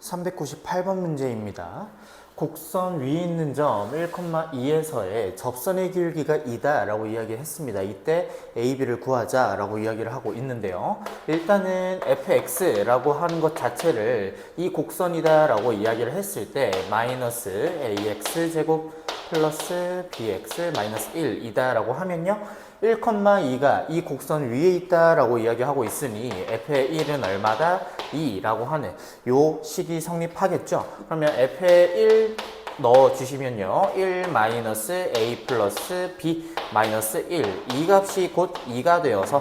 398번 문제입니다. 곡선 위에 있는 점 1,2에서의 접선의 기울기가 2다 라고 이야기했습니다. 이때 AB를 구하자 라고 이야기를 하고 있는데요. 일단은 fx라고 하는 것 자체를 이 곡선이다 라고 이야기를 했을 때 마이너스 ax제곱 플러스 bx 마이너스 1이다 라고 하면요. 1,2가 이 곡선 위에 있다 라고 이야기하고 있으니 f의 1은 얼마다? 2라고 하는 요 식이 성립하겠죠. 그러면 f의 1 넣어주시면요. 1 마이너스 a 플러스 b 마이너스 1 이 값이 곧 2가 되어서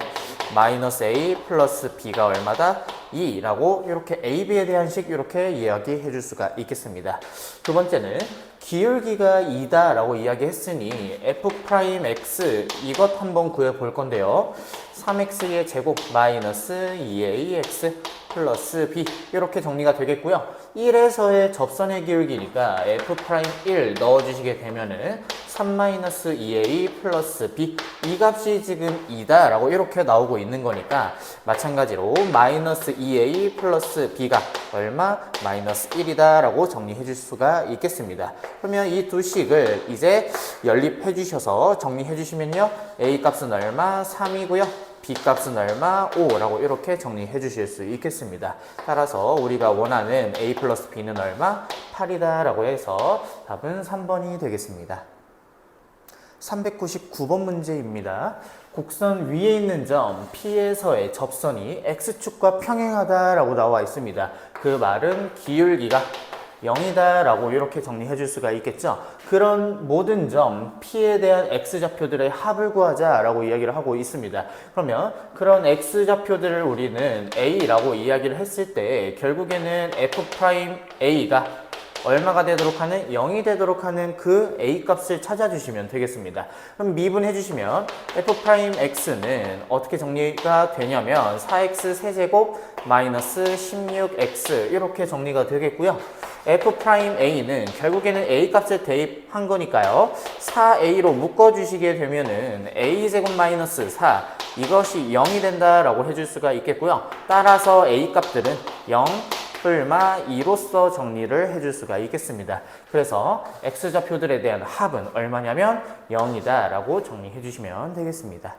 마이너스 a 플러스 b가 얼마다? 2라고 이렇게 ab에 대한 식 이렇게 이야기해 줄 수가 있겠습니다. 두 번째는 기울기가 2다 라고 이야기했으니 f'x 이것 한번 구해 볼 건데요. 3x의 제곱 마이너스 2ax 플러스 b 이렇게 정리가 되겠고요. 1에서의 접선의 기울기니까 f'1 넣어주시게 되면은 3-2a 플러스 b 이 값이 지금 2다 라고 이렇게 나오고 있는 거니까 마찬가지로 마이너스 2a 플러스 b가 얼마? 마이너스 1이다 라고 정리해 줄 수가 있겠습니다. 그러면 이 두 식을 이제 연립해 주셔서 정리해 주시면요. a 값은 얼마? 3이고요. b 값은 얼마? 5라고 이렇게 정리해 주실 수 있겠습니다. 따라서 우리가 원하는 a 플러스 b는 얼마? 8이다 라고 해서 답은 3번이 되겠습니다. 399번 문제입니다. 곡선 위에 있는 점 P에서의 접선이 X축과 평행하다 라고 나와 있습니다. 그 말은 기울기가 0이다 라고 이렇게 정리해 줄 수가 있겠죠. 그런 모든 점 P에 대한 X좌표들의 합을 구하자 라고 이야기를 하고 있습니다. 그러면 그런 X좌표들을 우리는 A라고 이야기를 했을 때 결국에는 F'A가 얼마가 되도록 하는? 0이 되도록 하는 그 A 값을 찾아주시면 되겠습니다. 그럼 미분해 주시면 F'X는 어떻게 정리가 되냐면 4X 세제곱 마이너스 16X 이렇게 정리가 되겠고요. F'A는 결국에는 A 값을 대입한 거니까요. 4A로 묶어주시게 되면은 A제곱 마이너스 4 이것이 0이 된다라고 해줄 수가 있겠고요. 따라서 A 값들은 0 얼마 2로서 정리를 해줄 수가 있겠습니다. 그래서 X좌표들에 대한 합은 얼마냐면 0이다 라고 정리해 주시면 되겠습니다.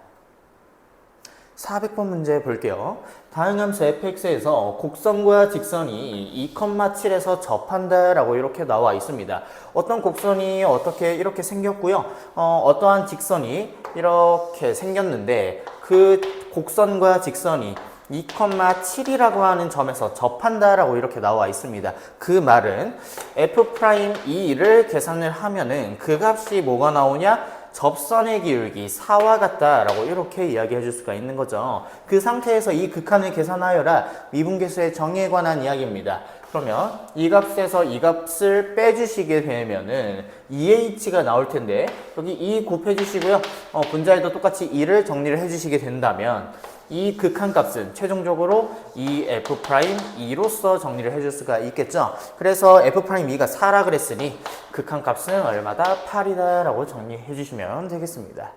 400번 문제 볼게요. 다항함수 fx에서 곡선과 직선이 2,7에서 접한다 라고 이렇게 나와 있습니다. 어떤 곡선이 어떻게 이렇게 생겼고요. 어떠한 직선이 이렇게 생겼는데 그 곡선과 직선이 2,7이라고 하는 점에서 접한다 라고 이렇게 나와 있습니다. 그 말은 F'E를 계산을 하면은 그 값이 뭐가 나오냐? 접선의 기울기 4와 같다 라고 이렇게 이야기해 줄 수가 있는 거죠. 그 상태에서 이 극한을 계산하여라 미분계수의 정의에 관한 이야기입니다. 그러면 이 값에서 이 값을 빼주시게 되면은 2h가 나올 텐데 여기 2 곱해 주시고요. 분자에도 똑같이 2를 정리를 해 주시게 된다면 이 극한값은 최종적으로 이 F'E로서 정리를 해줄 수가 있겠죠. 그래서 F'E가 4라 그랬으니 극한값은 얼마다? 8이다 라고 정리해 주시면 되겠습니다.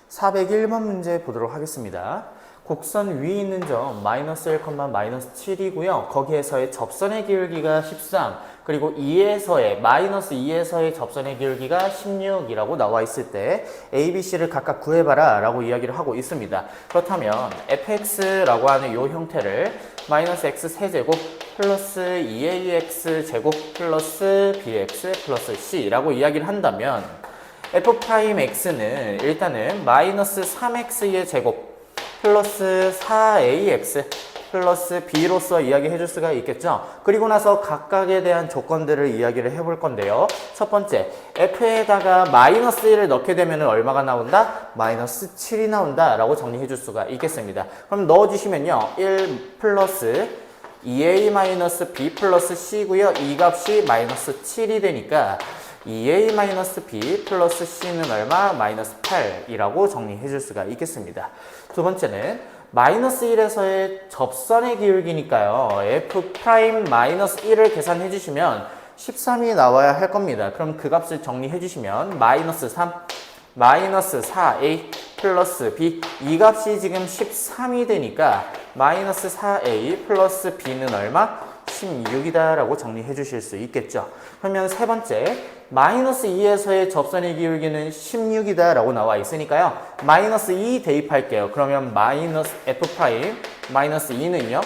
401번 문제 보도록 하겠습니다. 곡선 위에 있는 점 마이너스 1, 마이너스 7이고요. 거기에서의 접선의 기울기가 13 그리고 2에서의 마이너스 2에서의 접선의 기울기가 16이라고 나와 있을 때 A, B, C를 각각 구해봐라 라고 이야기를 하고 있습니다. 그렇다면 fx라고 하는 이 형태를 마이너스 x 세제곱 플러스 2ax 제곱 플러스 bx 플러스 c라고 이야기를 한다면 f'x는 일단은 마이너스 3x의 제곱 플러스 4ax 플러스 b로서 이야기해 줄 수가 있겠죠. 그리고 나서 각각에 대한 조건들을 이야기를 해볼 건데요. 첫 번째, f에다가 마이너스 1을 넣게 되면 얼마가 나온다? 마이너스 7이 나온다 라고 정리해 줄 수가 있겠습니다. 그럼 넣어주시면요. 1 플러스 2a 마이너스 b 플러스 c고요. 이 값이 마이너스 7이 되니까 2a 마이너스 b 플러스 c는 얼마? 마이너스 8이라고 정리해 줄 수가 있겠습니다. 두 번째는 마이너스 1에서의 접선의 기울기니까요. f 프라임 마이너스 1을 계산해 주시면 13이 나와야 할 겁니다. 그럼 그 값을 정리해 주시면 마이너스 3, 마이너스 4a 플러스 b 이 값이 지금 13이 되니까 마이너스 4a 플러스 b는 얼마? 16이다 라고 정리해 주실 수 있겠죠. 그러면 세 번째, 마이너스 2에서의 접선의 기울기는 16이다 라고 나와 있으니까요. 마이너스 2 대입할게요. 그러면 마이너스 F 프라임 마이너스 2는요.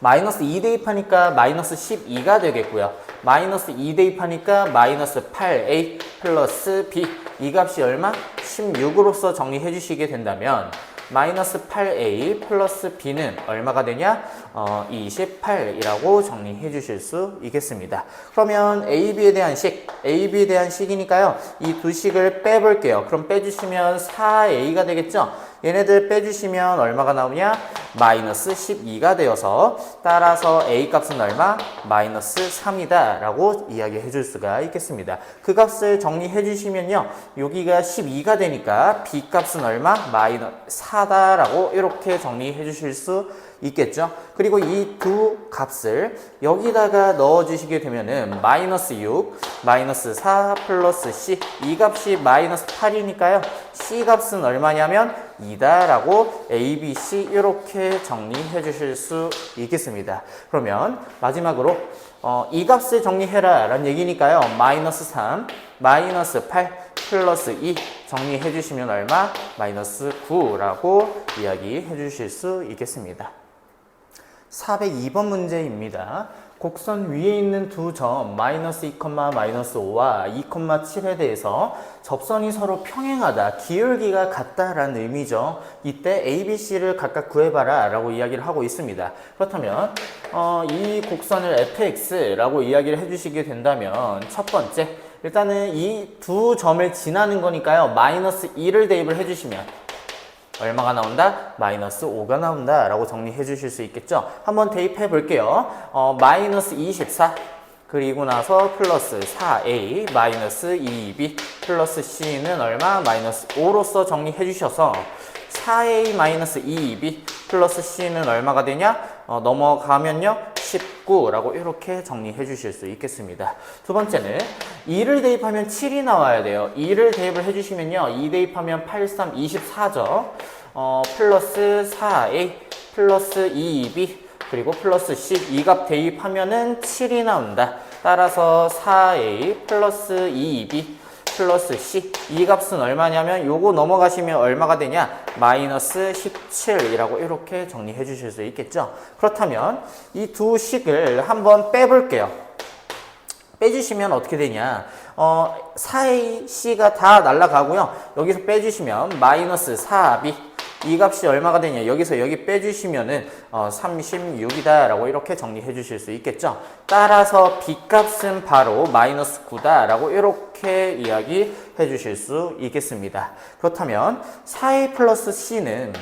마이너스 2 대입하니까 마이너스 12가 되겠고요. 마이너스 2 대입하니까 마이너스 8a 플러스 b. 이 값이 얼마? 16으로서 정리해 주시게 된다면 마이너스 8a 플러스 b는 얼마가 되냐? 28이라고 정리해 주실 수 있겠습니다. 그러면 ab에 대한 식이니까요. 이 두 식을 빼볼게요. 그럼 빼주시면 4a가 되겠죠? 얘네들 빼주시면 얼마가 나오냐? 마이너스 12가 되어서 따라서 a 값은 얼마? 마이너스 3이다 라고 이야기해 줄 수가 있겠습니다. 그 값을 정리해 주시면요. 여기가 12가 되니까 b 값은 얼마? 마이너스 4다 라고 이렇게 정리해 주실 수 있겠죠. 그리고 이 두 값을 여기다가 넣어 주시게 되면은 마이너스 6, 마이너스 4 플러스 c. 이 값이 마이너스 8이니까요. c 값은 얼마냐면 2다 라고 a, b, c 이렇게 정리해 주실 수 있겠습니다. 그러면 마지막으로 이 값을 정리해라 라는 얘기니까요. 마이너스 3, 마이너스 8 플러스 2 정리해 주시면 얼마? 마이너스 9라고 이야기해 주실 수 있겠습니다. 402번 문제입니다. 곡선 위에 있는 두 점 마이너스 2, 마이너스 5와 2,7에 대해서 접선이 서로 평행하다, 기울기가 같다라는 의미죠. 이때 A, B, C를 각각 구해봐라 라고 이야기를 하고 있습니다. 그렇다면 이 곡선을 fx라고 이야기를 해주시게 된다면 첫 번째, 일단은 이 두 점을 지나는 거니까요. 마이너스 2를 대입을 해주시면 얼마가 나온다? 마이너스 5가 나온다 라고 정리해 주실 수 있겠죠. 한번 대입해 볼게요. 마이너스 24 그리고 나서 플러스 4a 마이너스 2b 플러스 c는 얼마? 마이너스 5로서 정리해 주셔서 4a 마이너스 2b 플러스 c는 얼마가 되냐? 넘어가면요 19라고 이렇게 정리해 주실 수 있겠습니다. 두 번째는 2를 대입하면 7이 나와야 돼요. 2를 대입을 해주시면요 2 대입하면 8, 3, 24죠. 플러스 4a 플러스 2b 그리고 플러스 c. 이 값 대입하면은 7이 나온다. 따라서 4a 플러스 2b 플러스 c. 이 값은 얼마냐면 요거 넘어가시면 얼마가 되냐? 마이너스 17이라고 이렇게 정리해 주실 수 있겠죠. 그렇다면 이 두 식을 한번 빼볼게요. 빼주시면 어떻게 되냐? 4a, c가 다 날아가고요. 여기서 빼주시면 마이너스 4b. 이 값이 얼마가 되냐? 여기서 여기 빼주시면은 36이다 라고 이렇게 정리해 주실 수 있겠죠. 따라서 b 값은 바로 마이너스 9다 라고 이렇게 이야기해 주실 수 있겠습니다. 그렇다면 4a 플러스 c는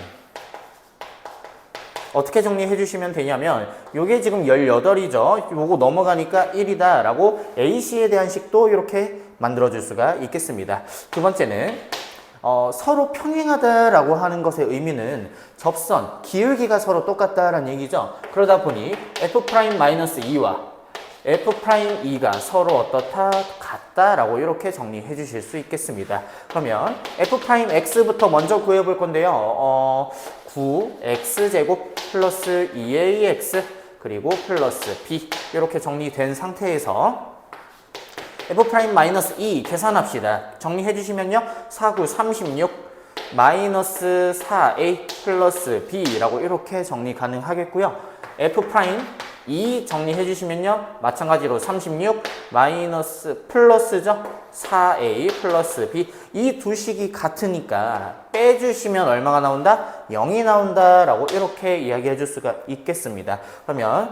어떻게 정리해 주시면 되냐면 요게 지금 18이죠. 요거 넘어가니까 1이다 라고 AC에 대한 식도 이렇게 만들어 줄 수가 있겠습니다. 두 번째는 서로 평행하다라고 하는 것의 의미는 접선, 기울기가 서로 똑같다라는 얘기죠. 그러다 보니 F'-2와 F'2가 서로 어떻다? 같다라고 이렇게 정리해 주실 수 있겠습니다. 그러면 F'X부터 먼저 구해 볼 건데요. 9X제곱 플러스 2AX 그리고 플러스 B 이렇게 정리된 상태에서 F'-2 계산합시다. 정리해 주시면요. 4, 9, 36 마이너스 4A 플러스 B라고 이렇게 정리 가능하겠고요. F'2 정리해 주시면요. 마찬가지로 36 마이너스 플러스죠. 4A 플러스 B. 이 두 식이 같으니까 빼주시면 얼마가 나온다? 0이 나온다 라고 이렇게 이야기해 줄 수가 있겠습니다. 그러면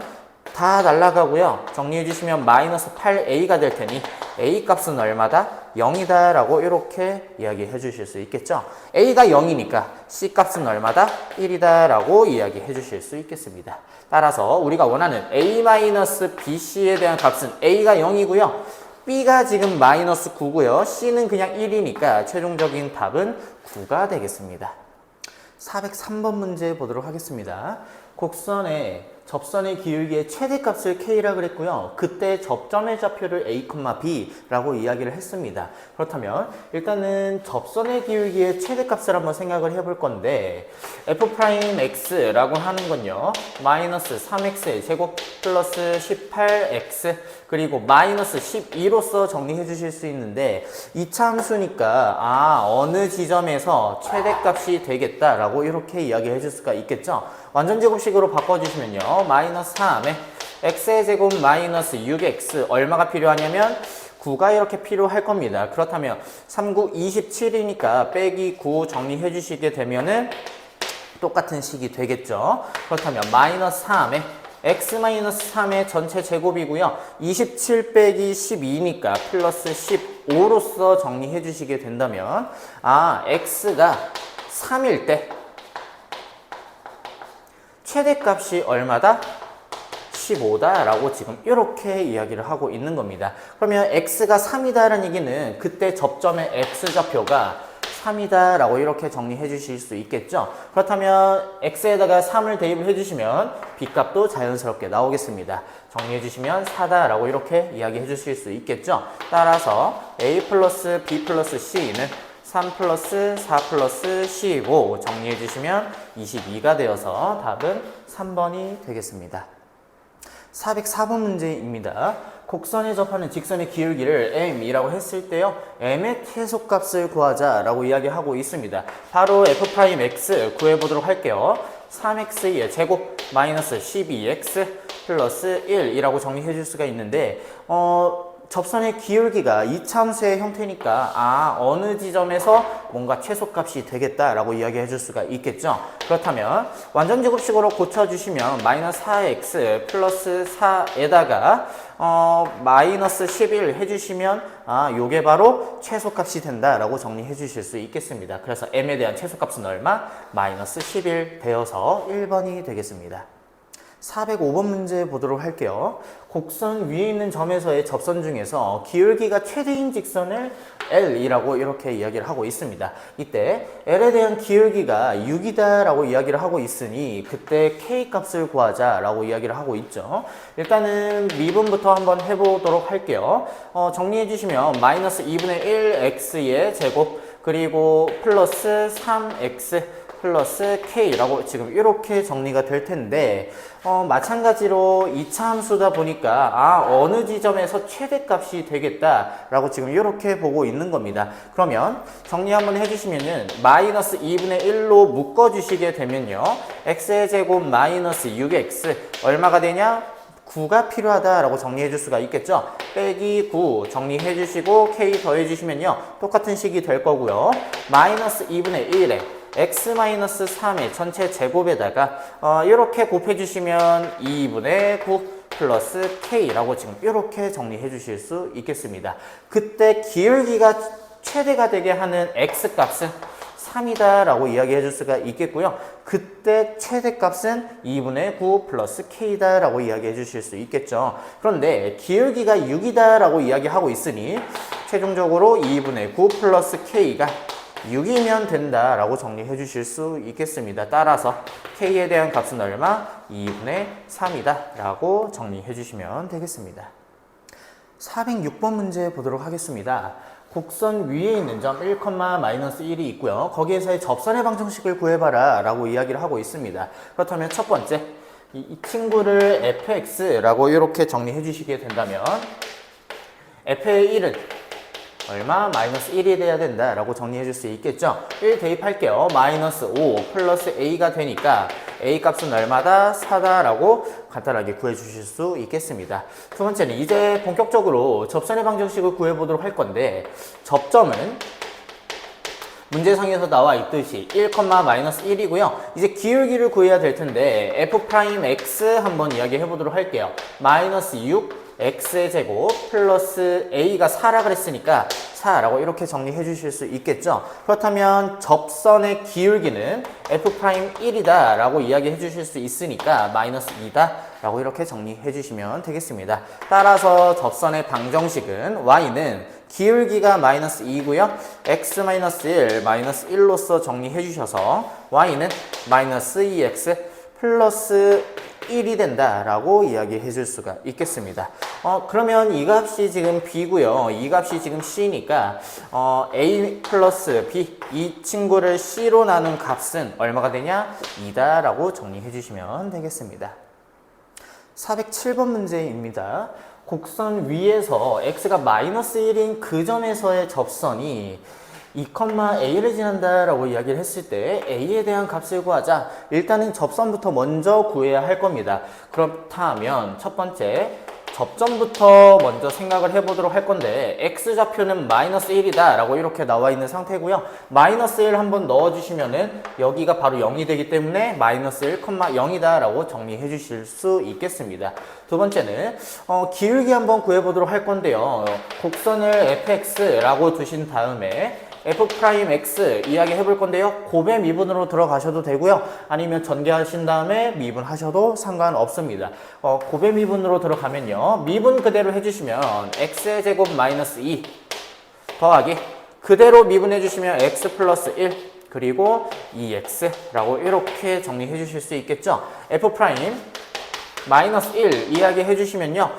다 날아가고요. 정리해 주시면 마이너스 8a가 될 테니 a 값은 얼마다? 0이다 라고 이렇게 이야기해 주실 수 있겠죠. a가 0이니까 c 값은 얼마다? 1이다 라고 이야기해 주실 수 있겠습니다. 따라서 우리가 원하는 a-bc에 대한 값은 a가 0이고요. b가 지금 마이너스 9고요. c는 그냥 1이니까 최종적인 답은 9가 되겠습니다. 403번 문제 보도록 하겠습니다. 곡선의 접선의 기울기의 최대값을 K라 그랬고요. 그때 접점의 좌표를 A, B라고 이야기를 했습니다. 그렇다면 일단은 접선의 기울기의 최대값을 한번 생각을 해볼 건데 F'X라고 하는 건요. 마이너스 3X의 제곱 플러스 18X 그리고 마이너스 12로서 정리해 주실 수 있는데 이차 함수니까 어느 지점에서 최대값이 되겠다라고 이렇게 이야기해 줄 수가 있겠죠. 완전 제곱식으로 바꿔주시면요. 마이너스 3에 x의 제곱 마이너스 6x 얼마가 필요하냐면 9가 이렇게 필요할 겁니다. 그렇다면 3, 9, 27이니까 빼기 9 정리해 주시게 되면은 똑같은 식이 되겠죠. 그렇다면 마이너스 3에 x 마이너스 3의 전체 제곱이고요. 27 빼기 12니까 플러스 15로서 정리해 주시게 된다면 x가 3일 때 최대값이 얼마다? 15다 라고 지금 이렇게 이야기를 하고 있는 겁니다. 그러면 x가 3이다 라는 얘기는 그때 접점의 x좌표가 3이다 라고 이렇게 정리해 주실 수 있겠죠. 그렇다면 x에다가 3을 대입을 해주시면 b값도 자연스럽게 나오겠습니다. 정리해 주시면 4다 라고 이렇게 이야기해 주실 수 있겠죠. 따라서 a 플러스 b 플러스 c는 3 플러스 4 플러스 15 정리해 주시면 22가 되어서 답은 3번이 되겠습니다. 404번 문제입니다. 곡선에 접하는 직선의 기울기를 m이라고 했을 때요. m의 최소값을 구하자라고 이야기하고 있습니다. 바로 f'x 구해보도록 할게요. 3x의 제곱 마이너스 12x 플러스 1이라고 정리해 줄 수가 있는데 접선의 기울기가 이차함수의 형태니까 어느 지점에서 뭔가 최소값이 되겠다라고 이야기해 줄 수가 있겠죠. 그렇다면 완전 제곱식으로 고쳐주시면 마이너스 4x 플러스 4에다가 마이너스 11 해주시면 요게 바로 최소값이 된다라고 정리해 주실 수 있겠습니다. 그래서 m에 대한 최소값은 얼마? 마이너스 11 되어서 1번이 되겠습니다. 405번 문제 보도록 할게요. 곡선 위에 있는 점에서의 접선 중에서 기울기가 최대인 직선을 L이라고 이렇게 이야기를 하고 있습니다. 이때 L에 대한 기울기가 6이다 라고 이야기를 하고 있으니 그때 K 값을 구하자 라고 이야기를 하고 있죠. 일단은 미분부터 한번 해보도록 할게요. 정리해 주시면 마이너스 2분의 1x의 제곱 그리고 플러스 3x 플러스 k라고 지금 이렇게 정리가 될 텐데 마찬가지로 2차 함수다 보니까 어느 지점에서 최대값이 되겠다라고 지금 이렇게 보고 있는 겁니다. 그러면 정리 한번 해주시면은 마이너스 2분의 1로 묶어주시게 되면요. x의 제곱 마이너스 6x 얼마가 되냐? 9가 필요하다라고 정리해 줄 수가 있겠죠. 빼기 9 정리해 주시고 k 더해 주시면요. 똑같은 식이 될 거고요. 마이너스 2분의 1에 x-3의 전체 제곱에다가 이렇게 곱해주시면 2분의 9 플러스 k라고 지금 이렇게 정리해 주실 수 있겠습니다. 그때 기울기가 최대가 되게 하는 x값은 3이다 라고 이야기해 줄 수가 있겠고요. 그때 최대값은 2분의 9 플러스 k다 라고 이야기해 주실 수 있겠죠. 그런데 기울기가 6이다 라고 이야기하고 있으니 최종적으로 2분의 9 플러스 k가 6이면 된다라고 정리해 주실 수 있겠습니다. 따라서 k에 대한 값은 얼마? 2분의 3이다 라고 정리해 주시면 되겠습니다. 406번 문제 보도록 하겠습니다. 곡선 위에 있는 점 1,-1이 있고요. 거기에서의 접선의 방정식을 구해봐라 라고 이야기를 하고 있습니다. 그렇다면 첫 번째 이 친구를 fx라고 이렇게 정리해 주시게 된다면 f의 1은 얼마? 마이너스 1이 돼야 된다라고 정리해 줄 수 있겠죠? 1 대입할게요. 마이너스 5 플러스 a가 되니까 a 값은 얼마다? 4다라고 간단하게 구해 주실 수 있겠습니다. 두 번째는 이제 본격적으로 접선의 방정식을 구해 보도록 할 건데 접점은 문제상에서 나와 있듯이 1,-1이고요. 이제 기울기를 구해야 될 텐데 f'x 한번 이야기해 보도록 할게요. 마이너스 6 x의 제곱 플러스 a가 4라 그랬으니까 4라고 이렇게 정리해 주실 수 있겠죠. 그렇다면 접선의 기울기는 f'1이다 라고 이야기해 주실 수 있으니까 마이너스 2다 라고 이렇게 정리해 주시면 되겠습니다. 따라서 접선의 방정식은 y는 기울기가 마이너스 2고요. x-1 마이너스 1로서 정리해 주셔서 y는 마이너스 2x 플러스 1이 된다라고 이야기해 줄 수가 있겠습니다. 그러면 이 값이 지금 B고요. 이 값이 지금 C니까 A 플러스 B 이 친구를 C로 나눈 값은 얼마가 되냐? 2다 라고 정리해 주시면 되겠습니다. 407번 문제입니다. 곡선 위에서 x가 마이너스 1인 그 점에서의 접선이 2,a를 지난다 라고 이야기를 했을 때 a에 대한 값을 구하자. 일단은 접선부터 먼저 구해야 할 겁니다. 그렇다면 첫 번째 접점부터 먼저 생각을 해보도록 할 건데 x좌표는 마이너스 1이다 라고 이렇게 나와 있는 상태고요. 마이너스 1 한번 넣어주시면은 여기가 바로 0이 되기 때문에 마이너스 1,0이다 라고 정리해 주실 수 있겠습니다. 두 번째는 기울기 한번 구해보도록 할 건데요. 곡선을 fx라고 두신 다음에 f'x 이야기 해볼 건데요. 곱의 미분으로 들어가셔도 되고요. 아니면 전개하신 다음에 미분하셔도 상관없습니다. 곱의 미분으로 들어가면요. 미분 그대로 해주시면 x의 제곱 마이너스 2 더하기 그대로 미분해 주시면 x 플러스 1 그리고 2x라고 이렇게 정리해 주실 수 있겠죠. f' 마이너스 1 이야기 해주시면요.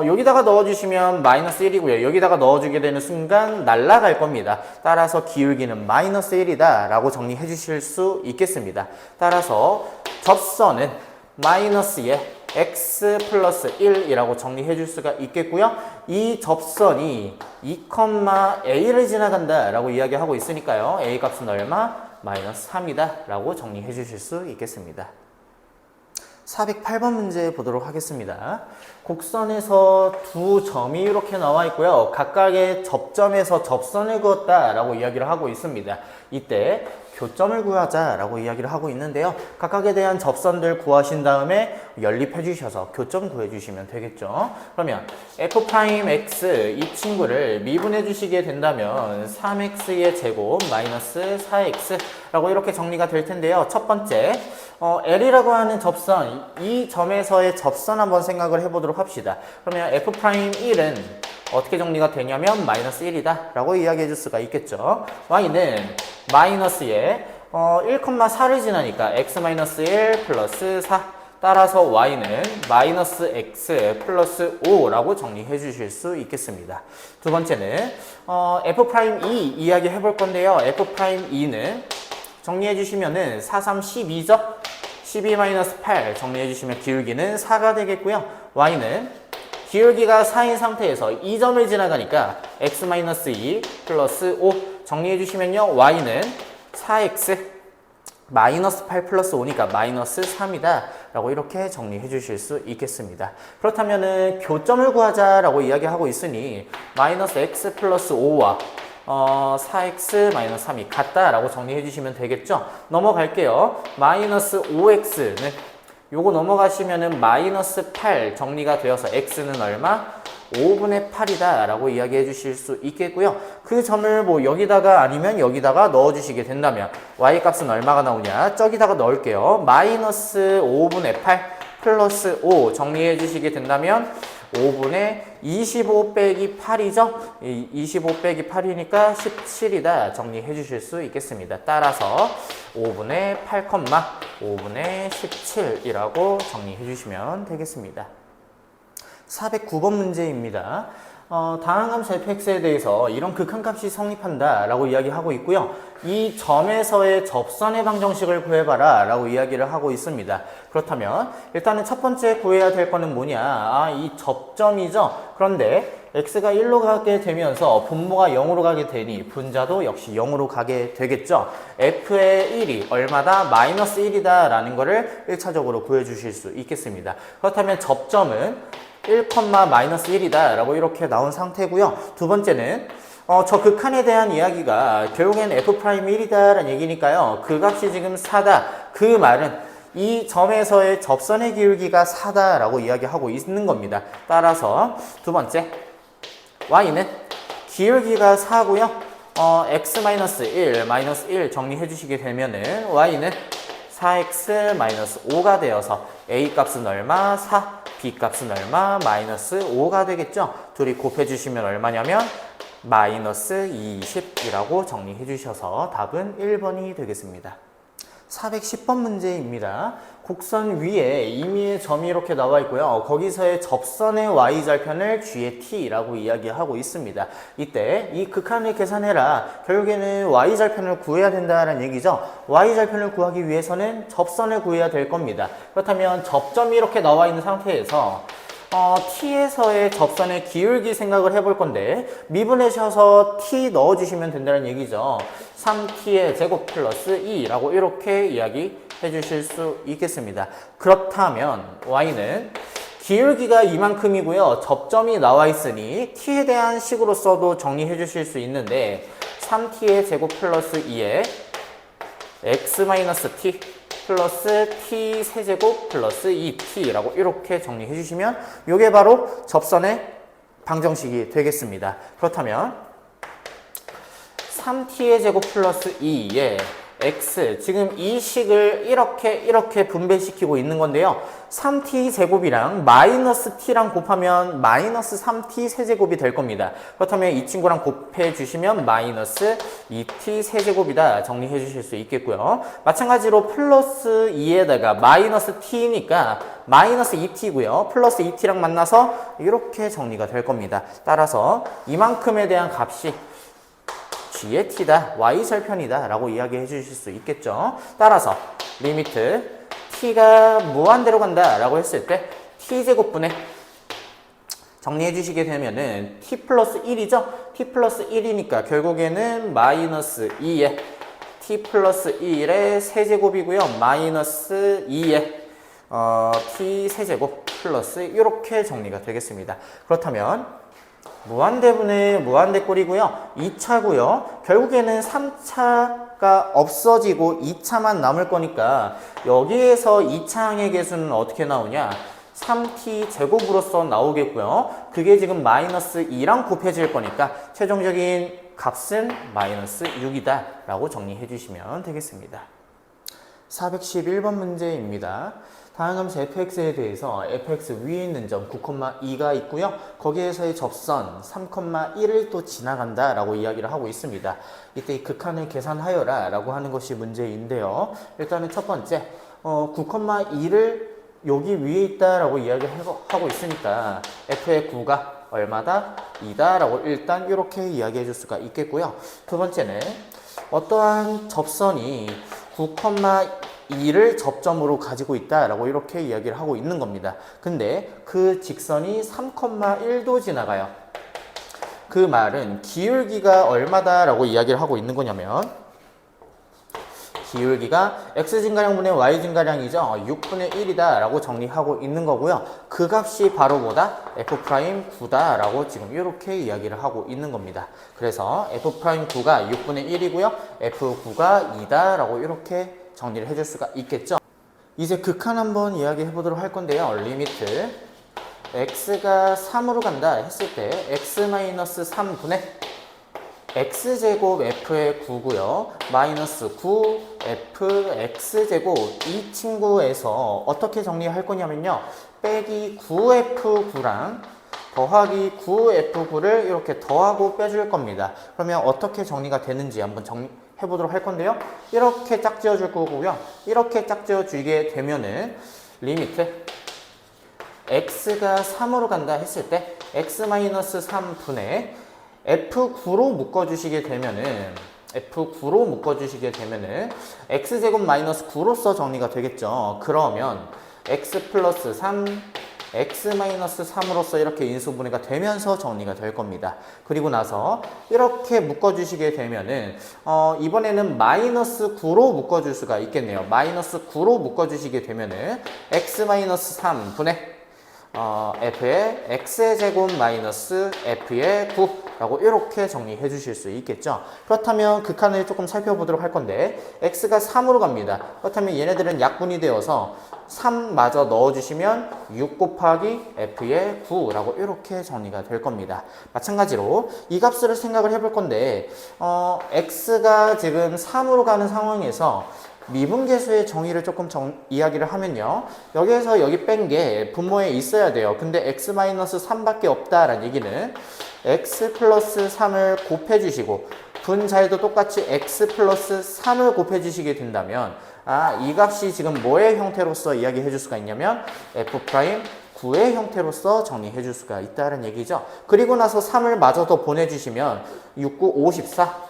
여기다가 넣어주시면 마이너스 1이고요. 여기다가 넣어주게 되는 순간 날아갈 겁니다. 따라서 기울기는 마이너스 1이다 라고 정리해 주실 수 있겠습니다. 따라서 접선은 마이너스의 x 플러스 1이라고 정리해 줄 수가 있겠고요. 이 접선이 2,a를 지나간다 라고 이야기하고 있으니까요. a 값은 얼마? 마이너스 3이다 라고 정리해 주실 수 있겠습니다. 408번 문제 보도록 하겠습니다. 곡선에서 두 점이 이렇게 나와 있고요. 각각의 접점에서 접선을 그었다 라고 이야기를 하고 있습니다. 이때 교점을 구하자라고 이야기를 하고 있는데요. 각각에 대한 접선들 구하신 다음에 연립해 주셔서 교점 구해 주시면 되겠죠. 그러면 f'x 이 친구를 미분해 주시게 된다면 3x의 제곱 마이너스 4x라고 이렇게 정리가 될 텐데요. 첫 번째 L이라고 하는 접선, 이 점에서의 접선 한번 생각을 해보도록 합시다. 그러면 f'1은 어떻게 정리가 되냐면 마이너스 1이다 라고 이야기해 줄 수가 있겠죠. y는 마이너스에 1,4를 지나니까 x-1 플러스 4 따라서 y는 마이너스 x 플러스 5라고 정리해 주실 수 있겠습니다. 두 번째는 f'2 이야기 해볼 건데요. f'2는 정리해 주시면은 4, 3, 12죠? 12-8 정리해 주시면 기울기는 4가 되겠고요. y는 기울기가 4인 상태에서 이 점을 지나가니까 x-2 플러스 5 정리해 주시면요. y는 4x 마이너스 8 플러스 5니까 마이너스 3이다 라고 이렇게 정리해 주실 수 있겠습니다. 그렇다면은 교점을 구하자 라고 이야기하고 있으니 마이너스 x 플러스 5와 4x 마이너스 3이 같다 라고 정리해 주시면 되겠죠. 넘어갈게요. 마이너스 5x는 요거 넘어가시면은 마이너스 8 정리가 되어서 x는 얼마? 5분의 8이다 라고 이야기해 주실 수 있겠고요. 그 점을 뭐 여기다가 아니면 여기다가 넣어 주시게 된다면 y 값은 얼마가 나오냐? 저기다가 넣을게요. 마이너스 5분의 8 플러스 5 정리해 주시게 된다면 5분의 25 빼기 8이죠? 25 빼기 8이니까 17이다 정리해 주실 수 있겠습니다. 따라서 5분의 8, 5분의 17이라고 정리해 주시면 되겠습니다. 409번 문제입니다. 다항함수 fx에 대해서 이런 극한값이 성립한다 라고 이야기하고 있고요. 이 점에서의 접선의 방정식을 구해봐라 라고 이야기를 하고 있습니다. 그렇다면 일단은 첫 번째 구해야 될 거는 뭐냐? 이 접점이죠. 그런데 x가 1로 가게 되면서 분모가 0으로 가게 되니 분자도 역시 0으로 가게 되겠죠. f의 1이 얼마다? 마이너스 1이다 라는 거를 1차적으로 구해주실 수 있겠습니다. 그렇다면 접점은 1,-1이다 라고 이렇게 나온 상태고요. 두 번째는 저 극한에 대한 이야기가 결국엔 f'1이다 라는 얘기니까요. 그 값이 지금 4다. 그 말은 이 점에서의 접선의 기울기가 4다 라고 이야기하고 있는 겁니다. 따라서 두 번째 y는 기울기가 4고요. x-1, -1 정리해 주시게 되면은 y는 4x-5가 되어서 a 값은 얼마? 4. b 값은 얼마? 마이너스 5가 되겠죠? 둘이 곱해 주시면 얼마냐면 마이너스 20이라고 정리해 주셔서 답은 1번이 되겠습니다. 410번 문제입니다. 곡선 위에 임의의 점이 이렇게 나와 있고요. 거기서의 접선의 y절편을 g의 t라고 이야기하고 있습니다. 이때 이 극한을 계산해라. 결국에는 y절편을 구해야 된다는 얘기죠. y절편을 구하기 위해서는 접선을 구해야 될 겁니다. 그렇다면 접점이 이렇게 나와 있는 상태에서 t에서의 접선의 기울기 생각을 해볼 건데 미분해셔서 t 넣어주시면 된다는 얘기죠. 3t의 제곱 플러스 2라고 이렇게 이야기해 주실 수 있겠습니다. 그렇다면 y는 기울기가 이만큼이고요. 접점이 나와 있으니 t에 대한 식으로 써도 정리해 주실 수 있는데 3t의 제곱 플러스 2에 x-t 플러스 t 세제곱 플러스 2t라고 이렇게 정리해 주시면 이게 바로 접선의 방정식이 되겠습니다. 그렇다면 3t의 제곱 플러스 2에 x, 지금 이 식을 이렇게 분배시키고 있는 건데요. 3t 제곱이랑 마이너스 t랑 곱하면 마이너스 3t 세제곱이 될 겁니다. 그렇다면 이 친구랑 곱해 주시면 마이너스 2t 세제곱이다 정리해 주실 수 있겠고요. 마찬가지로 플러스 2에다가 마이너스 t니까 마이너스 2t고요. 플러스 2t랑 만나서 이렇게 정리가 될 겁니다. 따라서 이만큼에 대한 값이 g의 t다, y절편이다 라고 이야기해 주실 수 있겠죠. 따라서 리미트 t가 무한대로 간다 라고 했을 때 t제곱분의 정리해 주시게 되면은 t 플러스 1이죠. t 플러스 1이니까 결국에는 마이너스 2에 t 플러스 1의 세제곱이고요. 마이너스 2에 t 세제곱 플러스 이렇게 정리가 되겠습니다. 그렇다면 무한대분의 무한대꼴이고요. 2차고요. 결국에는 3차가 없어지고 2차만 남을 거니까 여기에서 2차항의 개수는 어떻게 나오냐? 3t 제곱으로서 나오겠고요. 그게 지금 마이너스 2랑 곱해질 거니까 최종적인 값은 마이너스 6이다 라고 정리해 주시면 되겠습니다. 411번 문제입니다. 다항함수 fx에 대해서 fx 위에 있는 점 9,2가 있고요. 거기에서의 접선 3,1을 또 지나간다 라고 이야기를 하고 있습니다. 이때 이 극한을 계산하여라 라고 하는 것이 문제인데요. 일단은 첫 번째 9,2를 여기 위에 있다 라고 이야기하고 있으니까 f의 9가 얼마다? 2다 라고 일단 이렇게 이야기해 줄 수가 있겠고요. 두 번째는 어떠한 접선이 9,2를 접점으로 가지고 있다라고 이렇게 이야기를 하고 있는 겁니다. 근데 그 직선이 3,1도 지나가요. 그 말은 기울기가 얼마다라고 이야기를 하고 있는 거냐면 기울기가 x증가량분의 y증가량이죠. 6분의 1이다 라고 정리하고 있는 거고요. 그 값이 바로 뭐다? f'9다 라고 지금 이렇게 이야기를 하고 있는 겁니다. 그래서 f'9가 6분의 1이고요. f9가 2다 라고 이렇게 정리를 해줄 수가 있겠죠. 이제 극한 한번 이야기해 보도록 할 건데요. 리미트 x가 3으로 간다 했을 때 x-3분의 x제곱 f의 9고요. 마이너스 9 f x제곱 이 친구에서 어떻게 정리할 거냐면요. 빼기 9f9랑 더하기 9f9를 이렇게 더하고 빼줄 겁니다. 그러면 어떻게 정리가 되는지 한번 정리해 보도록 할 건데요. 이렇게 짝지어 줄 거고요. 이렇게 짝지어 주게 되면은 리미트 x가 3으로 간다 했을 때 x-3분의 f9로 묶어주시게 되면은 x제곱 마이너스 9로서 정리가 되겠죠. 그러면 x 플러스 3 x-3으로서 이렇게 인수분해가 되면서 정리가 될 겁니다. 그리고 나서 이렇게 묶어주시게 되면은 이번에는 마이너스 9로 묶어줄 수가 있겠네요. 마이너스 9로 묶어주시게 되면은 x-3분의 f의 x제곱 마이너스 f의 9라고 이렇게 정리해 주실 수 있겠죠. 그렇다면 극한을 조금 살펴보도록 할 건데 x가 3으로 갑니다. 그렇다면 얘네들은 약분이 되어서 3마저 넣어주시면 6 곱하기 f의 9라고 이렇게 정리가 될 겁니다. 마찬가지로 이 값을 생각을 해볼 건데 x가 지금 3으로 가는 상황에서 미분계수의 정의를 조금 이야기를 하면요. 여기에서 여기 뺀 게 분모에 있어야 돼요. 근데 x-3밖에 없다라는 얘기는 x 플러스 3을 곱해 주시고 분자에도 똑같이 x 플러스 3을 곱해 주시게 된다면 이 값이 지금 뭐의 형태로서 이야기해 줄 수가 있냐면 F'9의 형태로서 정리해 줄 수가 있다는 얘기죠. 그리고 나서 3을 마저 더 보내주시면 6, 9, 54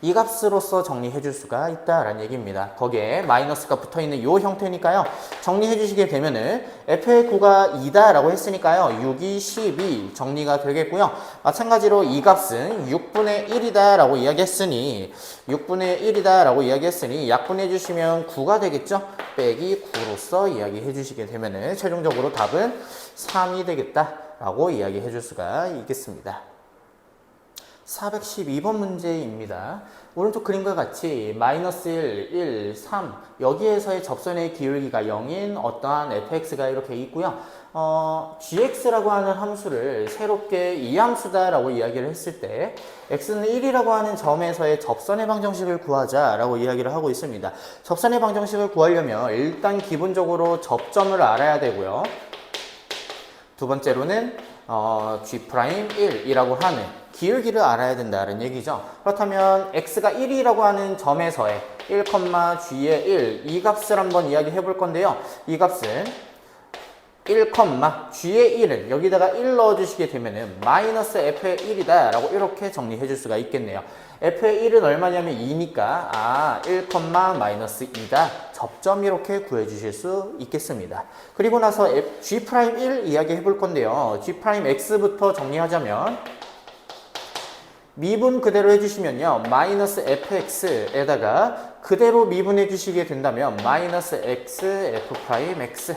이 값으로서 정리해 줄 수가 있다라는 얘기입니다. 거기에 마이너스가 붙어있는 이 형태니까요. 정리해 주시게 되면은 f의 9가 2다라고 했으니까요. 6이 12 정리가 되겠고요. 마찬가지로 이 값은 6분의 1이다라고 이야기했으니 약분해 주시면 9가 되겠죠. 빼기 9로서 이야기해 주시게 되면은 최종적으로 답은 3이 되겠다라고 이야기해 줄 수가 있겠습니다. 412번 문제입니다. 오른쪽 그림과 같이 마이너스 1, 1, 3 여기에서의 접선의 기울기가 0인 어떠한 fx가 이렇게 있고요. gx라고 하는 함수를 새롭게 이 함수다라고 이야기를 했을 때 x는 1이라고 하는 점에서의 접선의 방정식을 구하자라고 이야기를 하고 있습니다. 접선의 방정식을 구하려면 일단 기본적으로 접점을 알아야 되고요. 두 번째로는 G'1이라고 하는 기울기를 알아야 된다는 얘기죠. 그렇다면 x가 1이라고 하는 점에서의 1,g의 1 이 값을 한번 이야기해 볼 건데요. 이 값은 1,g의 1은 여기다가 1 넣어주시게 되면은 마이너스 f의 1이다 라고 이렇게 정리해 줄 수가 있겠네요. f의 1은 얼마냐면 2니까 1, 마이너스 2다 접점 이렇게 구해 주실 수 있겠습니다. 그리고 나서 G'1 이야기해 볼 건데요. G'x부터 정리하자면 미분 그대로 해주시면요. 마이너스 fx에다가 그대로 미분해 주시게 된다면 마이너스 x f'x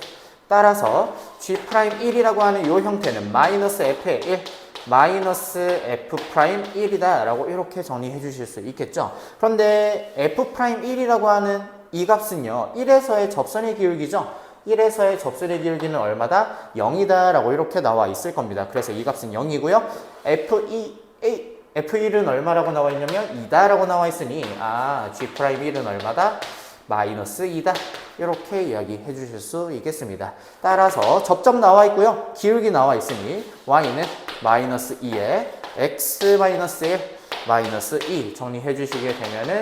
따라서 G'1이라고 하는 이 형태는 마이너스 f의 1 마이너스 f'1이다 라고 이렇게 정리해 주실 수 있겠죠. 그런데 f'1이라고 하는 이 값은요. 1에서의 접선의 기울기죠. 1에서의 접선의 기울기는 얼마다? 0이다 라고 이렇게 나와 있을 겁니다. 그래서 이 값은 0이고요. F1은 얼마라고 나와 있냐면 2다라고 나와 있으니 G'1은 얼마다? 마이너스 2다 이렇게 이야기해 주실 수 있겠습니다. 따라서 접점 나와 있고요. 기울기 나와 있으니 y는 마이너스 2에 x 마이너스 1 마이너스 2 정리해 주시게 되면은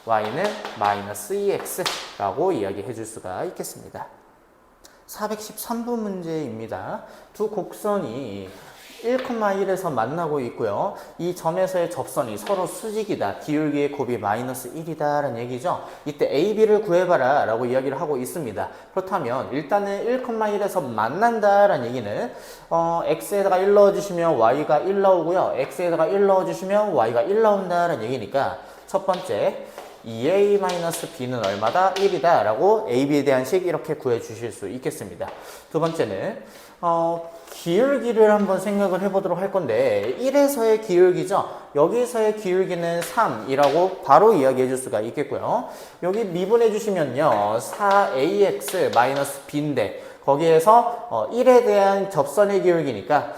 y는 마이너스 2x라고 이야기해 줄 수가 있겠습니다. 413번 문제입니다. 두 곡선이 1,1에서 만나고 있고요. 이 점에서의 접선이 서로 수직이다. 기울기의 곱이 마이너스 1이다 라는 얘기죠. 이때 AB를 구해봐라 라고 이야기를 하고 있습니다. 그렇다면 일단은 1,1에서 만난다 라는 얘기는 X에다가 1 넣어주시면 Y가 1 나오고요. X에다가 1 넣어주시면 Y가 1 나온다 라는 얘기니까 첫 번째 2a-b는 얼마다? 1이다 라고 AB에 대한 식 이렇게 구해 주실 수 있겠습니다. 두 번째는 기울기를 한번 생각을 해보도록 할 건데 1에서의 기울기죠. 여기서의 기울기는 3이라고 바로 이야기해 줄 수가 있겠고요. 여기 미분해 주시면요. 4ax-b인데 거기에서 1에 대한 접선의 기울기니까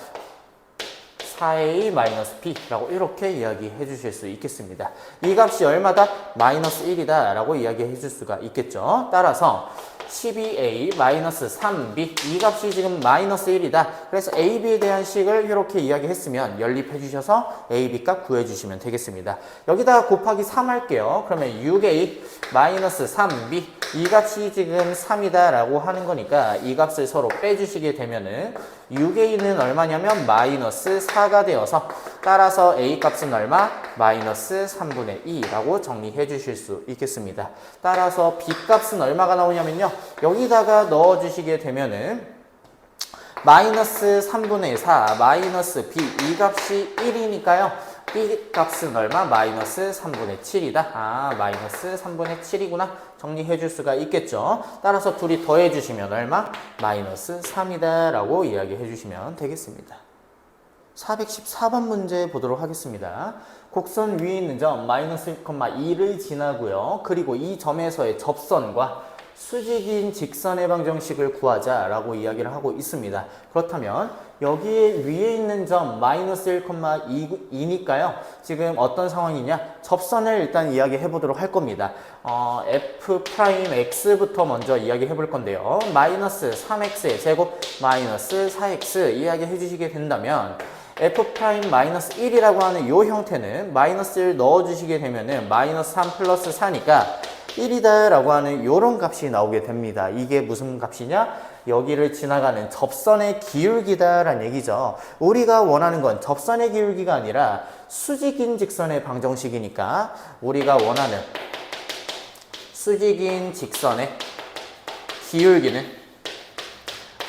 4a-b라고 이렇게 이야기해 주실 수 있겠습니다. 이 값이 얼마다? 마이너스 1이다 라고 이야기해 줄 수가 있겠죠. 따라서 12a-3b 이 값이 지금 마이너스 1이다. 그래서 ab에 대한 식을 이렇게 이야기했으면 연립해 주셔서 ab 값 구해 주시면 되겠습니다. 여기다가 곱하기 3 할게요. 그러면 6a-3b 이 값이 지금 3이다 라고 하는 거니까 이 값을 서로 빼주시게 되면은 6a는 얼마냐면 마이너스 4가 되어서 따라서 a 값은 얼마? 마이너스 3분의 2라고 정리해 주실 수 있겠습니다. 따라서 b 값은 얼마가 나오냐면요. 여기다가 넣어 주시게 되면은 마이너스 3분의 4 마이너스 b 이 값이 1이니까요. b 값은 얼마? 마이너스 3분의 7이다. 마이너스 3분의 7이구나. 정리해 줄 수가 있겠죠. 따라서 둘이 더해 주시면 얼마? 마이너스 3이다 라고 이야기해 주시면 되겠습니다. 414번 문제 보도록 하겠습니다. 곡선 위에 있는 점 마이너스 1,2를 지나고요. 그리고 이 점에서의 접선과 수직인 직선의 방정식을 구하자라고 이야기를 하고 있습니다. 그렇다면 여기에 위에 있는 점 마이너스 1,2니까요. 지금 어떤 상황이냐? 접선을 일단 이야기해 보도록 할 겁니다. F'X부터 먼저 이야기해 볼 건데요. 마이너스 3X의 제곱 마이너스 4X 이야기해 주시게 된다면 F'-1이라고 하는 이 형태는 마이너스 1 넣어주시게 되면은 마이너스 3 플러스 4니까 1이다 라고 하는 이런 값이 나오게 됩니다. 이게 무슨 값이냐? 여기를 지나가는 접선의 기울기다 라는 얘기죠. 우리가 원하는 건 접선의 기울기가 아니라 수직인 직선의 방정식이니까 우리가 원하는 수직인 직선의 기울기는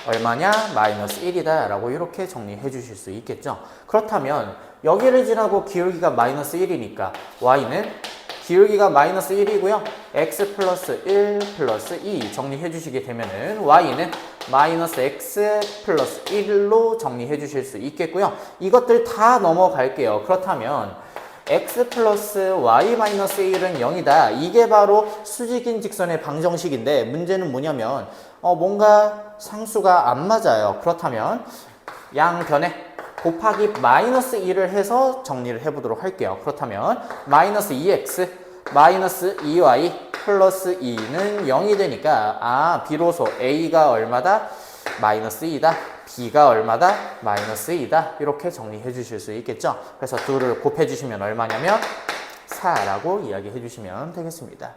얼마냐? 마이너스 1이다 라고 이렇게 정리해 주실 수 있겠죠. 그렇다면 여기를 지나고 기울기가 마이너스 1이니까 y는 기울기가 마이너스 1이고요. x 플러스 1 플러스 2 정리해 주시게 되면은 y는 마이너스 x 플러스 1로 정리해 주실 수 있겠고요. 이것들 다 넘어갈게요. 그렇다면 x 플러스 y 마이너스 1은 0이다. 이게 바로 수직인 직선의 방정식인데 문제는 뭐냐면 뭔가 상수가 안 맞아요. 그렇다면 양변에 곱하기 마이너스 2를 해서 정리를 해보도록 할게요. 그렇다면 마이너스 2x 마이너스 2y 플러스 2는 0이 되니까 비로소 a가 얼마다? 마이너스 2다. b가 얼마다? 마이너스 2다. 이렇게 정리해 주실 수 있겠죠. 그래서 둘을 곱해 주시면 얼마냐면 4라고 이야기해 주시면 되겠습니다.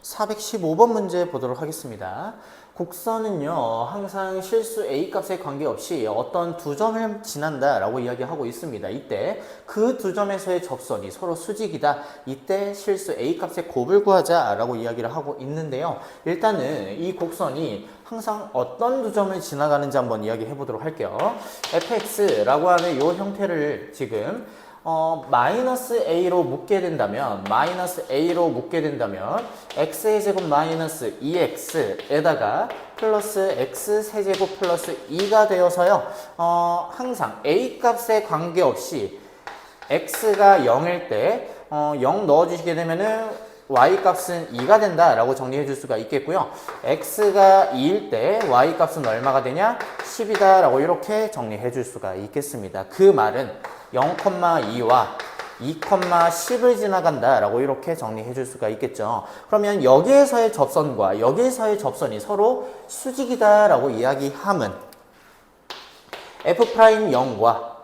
415번 문제 보도록 하겠습니다. 곡선은요 항상 실수 a 값에 관계없이 어떤 두 점을 지난다 라고 이야기하고 있습니다. 이때 그 두 점에서의 접선이 서로 수직이다. 이때 실수 a 값의 곱을 구하자 라고 이야기를 하고 있는데요. 일단은 이 곡선이 항상 어떤 두 점을 지나가는지 한번 이야기해 보도록 할게요. fx라고 하는 이 형태를 지금 마이너스 a로 묶게 된다면 x의 제곱 마이너스 2x에다가 플러스 x 세제곱 플러스 2가 되어서요 항상 a 값에 관계없이 x가 0일 때 0 넣어주시게 되면은 y 값은 2가 된다 라고 정리해 줄 수가 있겠고요. x가 2일 때 y 값은 얼마가 되냐? 10이다 라고 이렇게 정리해 줄 수가 있겠습니다. 그 말은 0,2와 2,10을 지나간다 라고 이렇게 정리해 줄 수가 있겠죠. 그러면 여기에서의 접선과 여기에서의 접선이 서로 수직이다 라고 이야기함은 f'0과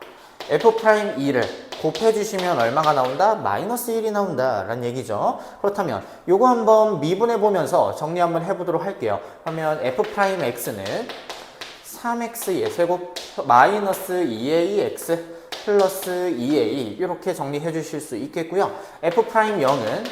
f'2를 곱해 주시면 얼마가 나온다? 마이너스 1이 나온다 라는 얘기죠. 그렇다면 요거 한번 미분해 보면서 정리 한번 해보도록 할게요. 그러면 f'x는 3x 예세곱 마이너스 2ax 플러스 2a 이렇게 정리해 주실 수 있겠고요. f'0은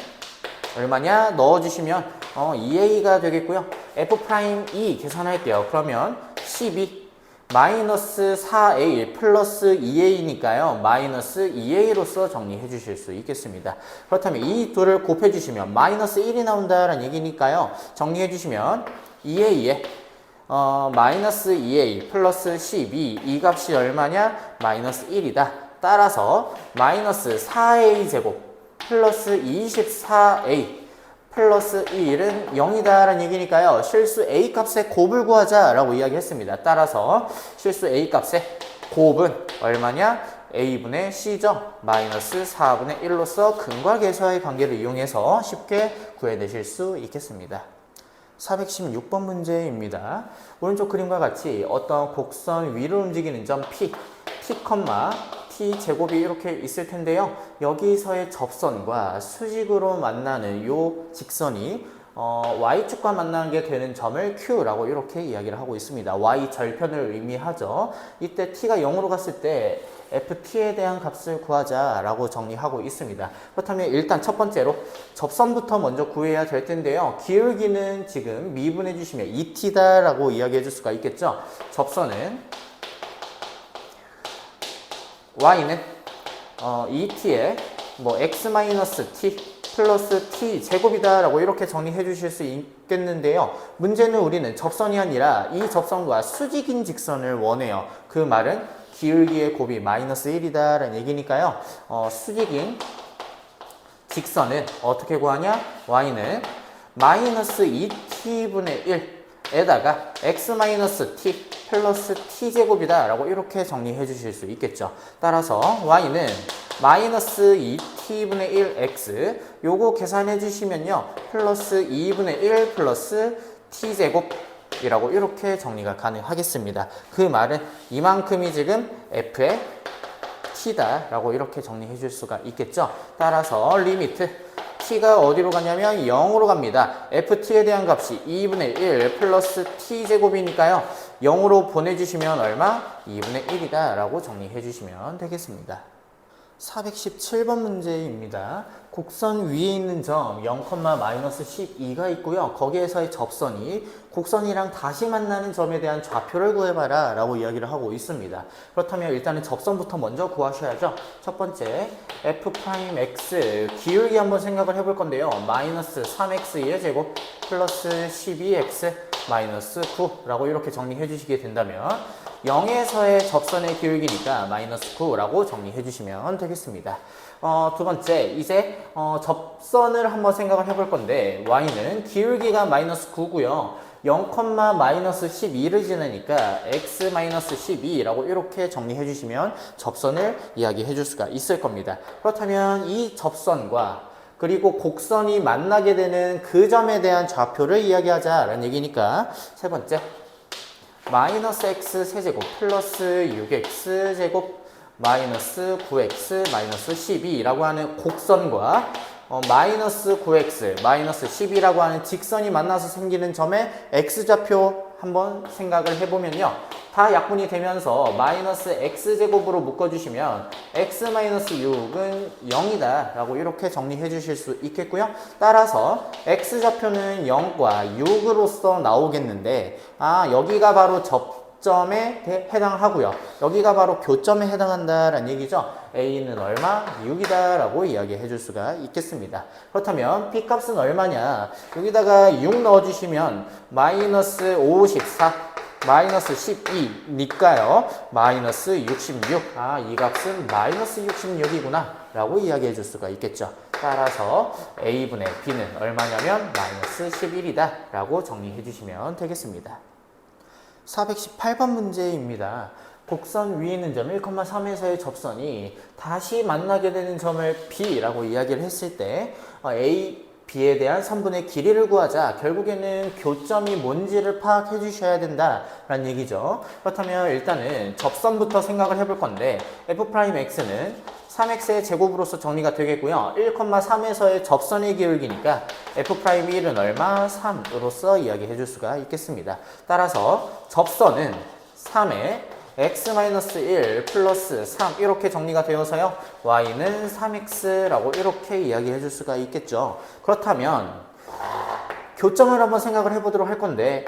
얼마냐? 넣어주시면 2a가 되겠고요. f'2 계산할게요. 그러면 12 마이너스 4a 플러스 2a니까요. 마이너스 2a로서 정리해 주실 수 있겠습니다. 그렇다면 이 둘을 곱해 주시면 마이너스 1이 나온다라는 얘기니까요. 정리해 주시면 2a에 마이너스 2a 플러스 12 이 값이 얼마냐? 마이너스 1이다. 따라서 마이너스 4a 제곱 플러스 24a 플러스 1은 0이다 라는 얘기니까요. 실수 a 값의 곱을 구하자 라고 이야기했습니다. 따라서 실수 a 값의 곱은 얼마냐? a분의 c죠. 마이너스 4분의 1로서 근과 계수와의 관계를 이용해서 쉽게 구해내실 수 있겠습니다. 416번 문제입니다. 오른쪽 그림과 같이 어떤 곡선 위로 움직이는 점 P, t 제곱이 이렇게 있을 텐데요. 여기서의 접선과 수직으로 만나는 요 직선이 y축과 만나는 게 되는 점을 Q라고 이렇게 이야기를 하고 있습니다. y 절편을 의미하죠. 이때 t가 0으로 갔을 때 ft에 대한 값을 구하자라고 정리하고 있습니다. 그렇다면 일단 첫 번째로 접선부터 먼저 구해야 될 텐데요. 기울기는 지금 미분해 주시면 2t다라고 이야기해 줄 수가 있겠죠. 접선은 y는 2t에 x-t 플러스 t 제곱이다 라고 이렇게 정리해 주실 수 있겠는데요. 문제는 우리는 접선이 아니라 이 접선과 수직인 직선을 원해요. 그 말은 기울기의 곱이 마이너스 1이다 라는 얘기니까요. 수직인 직선은 어떻게 구하냐? y는 마이너스 2t분의 1에다가 x-t 플러스 t제곱이다 라고 이렇게 정리해 주실 수 있겠죠. 따라서 y는 마이너스 2t분의 1x 요거 계산해 주시면요. 플러스 2분의 1 플러스 t제곱이라고 이렇게 정리가 가능하겠습니다. 그 말은 이만큼이 지금 f의 t다 라고 이렇게 정리해 줄 수가 있겠죠. 따라서 리미트 t가 어디로 가냐면 0으로 갑니다. ft에 대한 값이 2분의 1 플러스 t제곱이니까요. 0으로 보내주시면 얼마? 2분의 1이다 라고 정리해 주시면 되겠습니다. 417번 문제입니다. 곡선 위에 있는 점 0,-12가 있고요. 거기에서의 접선이 곡선이랑 다시 만나는 점에 대한 좌표를 구해봐라 라고 이야기를 하고 있습니다. 그렇다면 일단은 접선부터 먼저 구하셔야죠. 첫 번째 f'x 기울기 한번 생각을 해볼 건데요. 마이너스 3x의 제곱 플러스 12x 마이너스 9라고 이렇게 정리해 주시게 된다면 0에서의 접선의 기울기니까 마이너스 9라고 정리해 주시면 되겠습니다. 두 번째, 이제 접선을 한번 생각을 해볼 건데 y는 기울기가 마이너스 9고요. 0,-12를 지나니까 x-12라고 이렇게 정리해 주시면 접선을 이야기해 줄 수가 있을 겁니다. 그렇다면 이 접선과 그리고 곡선이 만나게 되는 그 점에 대한 좌표를 이야기하자라는 얘기니까 세 번째 마이너스 x 세제곱 플러스 6x 제곱 마이너스 9x 마이너스 12라고 하는 곡선과 마이너스 9x 마이너스 12라고 하는 직선이 만나서 생기는 점의 x좌표 한번 생각을 해보면요. 다 약분이 되면서 마이너스 x제곱으로 묶어주시면 x 마이너스 6은 0이다 라고 이렇게 정리해 주실 수 있겠고요. 따라서 x좌표는 0과 6으로서 나오겠는데 여기가 바로 접점에 해당하고요. 여기가 바로 교점에 해당한다라는 얘기죠. a는 얼마? 6이다 라고 이야기해 줄 수가 있겠습니다. 그렇다면 b값은 얼마냐? 여기다가 6 넣어주시면 마이너스 54 마이너스 12니까요. 마이너스 66. 이 값은 마이너스 66이구나 라고 이야기해 줄 수가 있겠죠. 따라서 a분의 b는 얼마냐면 마이너스 11이다 라고 정리해 주시면 되겠습니다. 418번 문제입니다. 곡선 위에 있는 점 1,3에서의 접선이 다시 만나게 되는 점을 B라고 이야기를 했을 때 A, B에 대한 선분의 길이를 구하자. 결국에는 교점이 뭔지를 파악해 주셔야 된다라는 얘기죠. 그렇다면 일단은 접선부터 생각을 해볼 건데 f'x는 3x의 제곱으로서 정리가 되겠고요. 1,3에서의 접선의 기울기니까 f'1은 얼마? 3으로서 이야기해 줄 수가 있겠습니다. 따라서 접선은 3에 x-1 플러스 3 이렇게 정리가 되어서요. y는 3x라고 이렇게 이야기해 줄 수가 있겠죠. 그렇다면 교점을 한번 생각을 해보도록 할 건데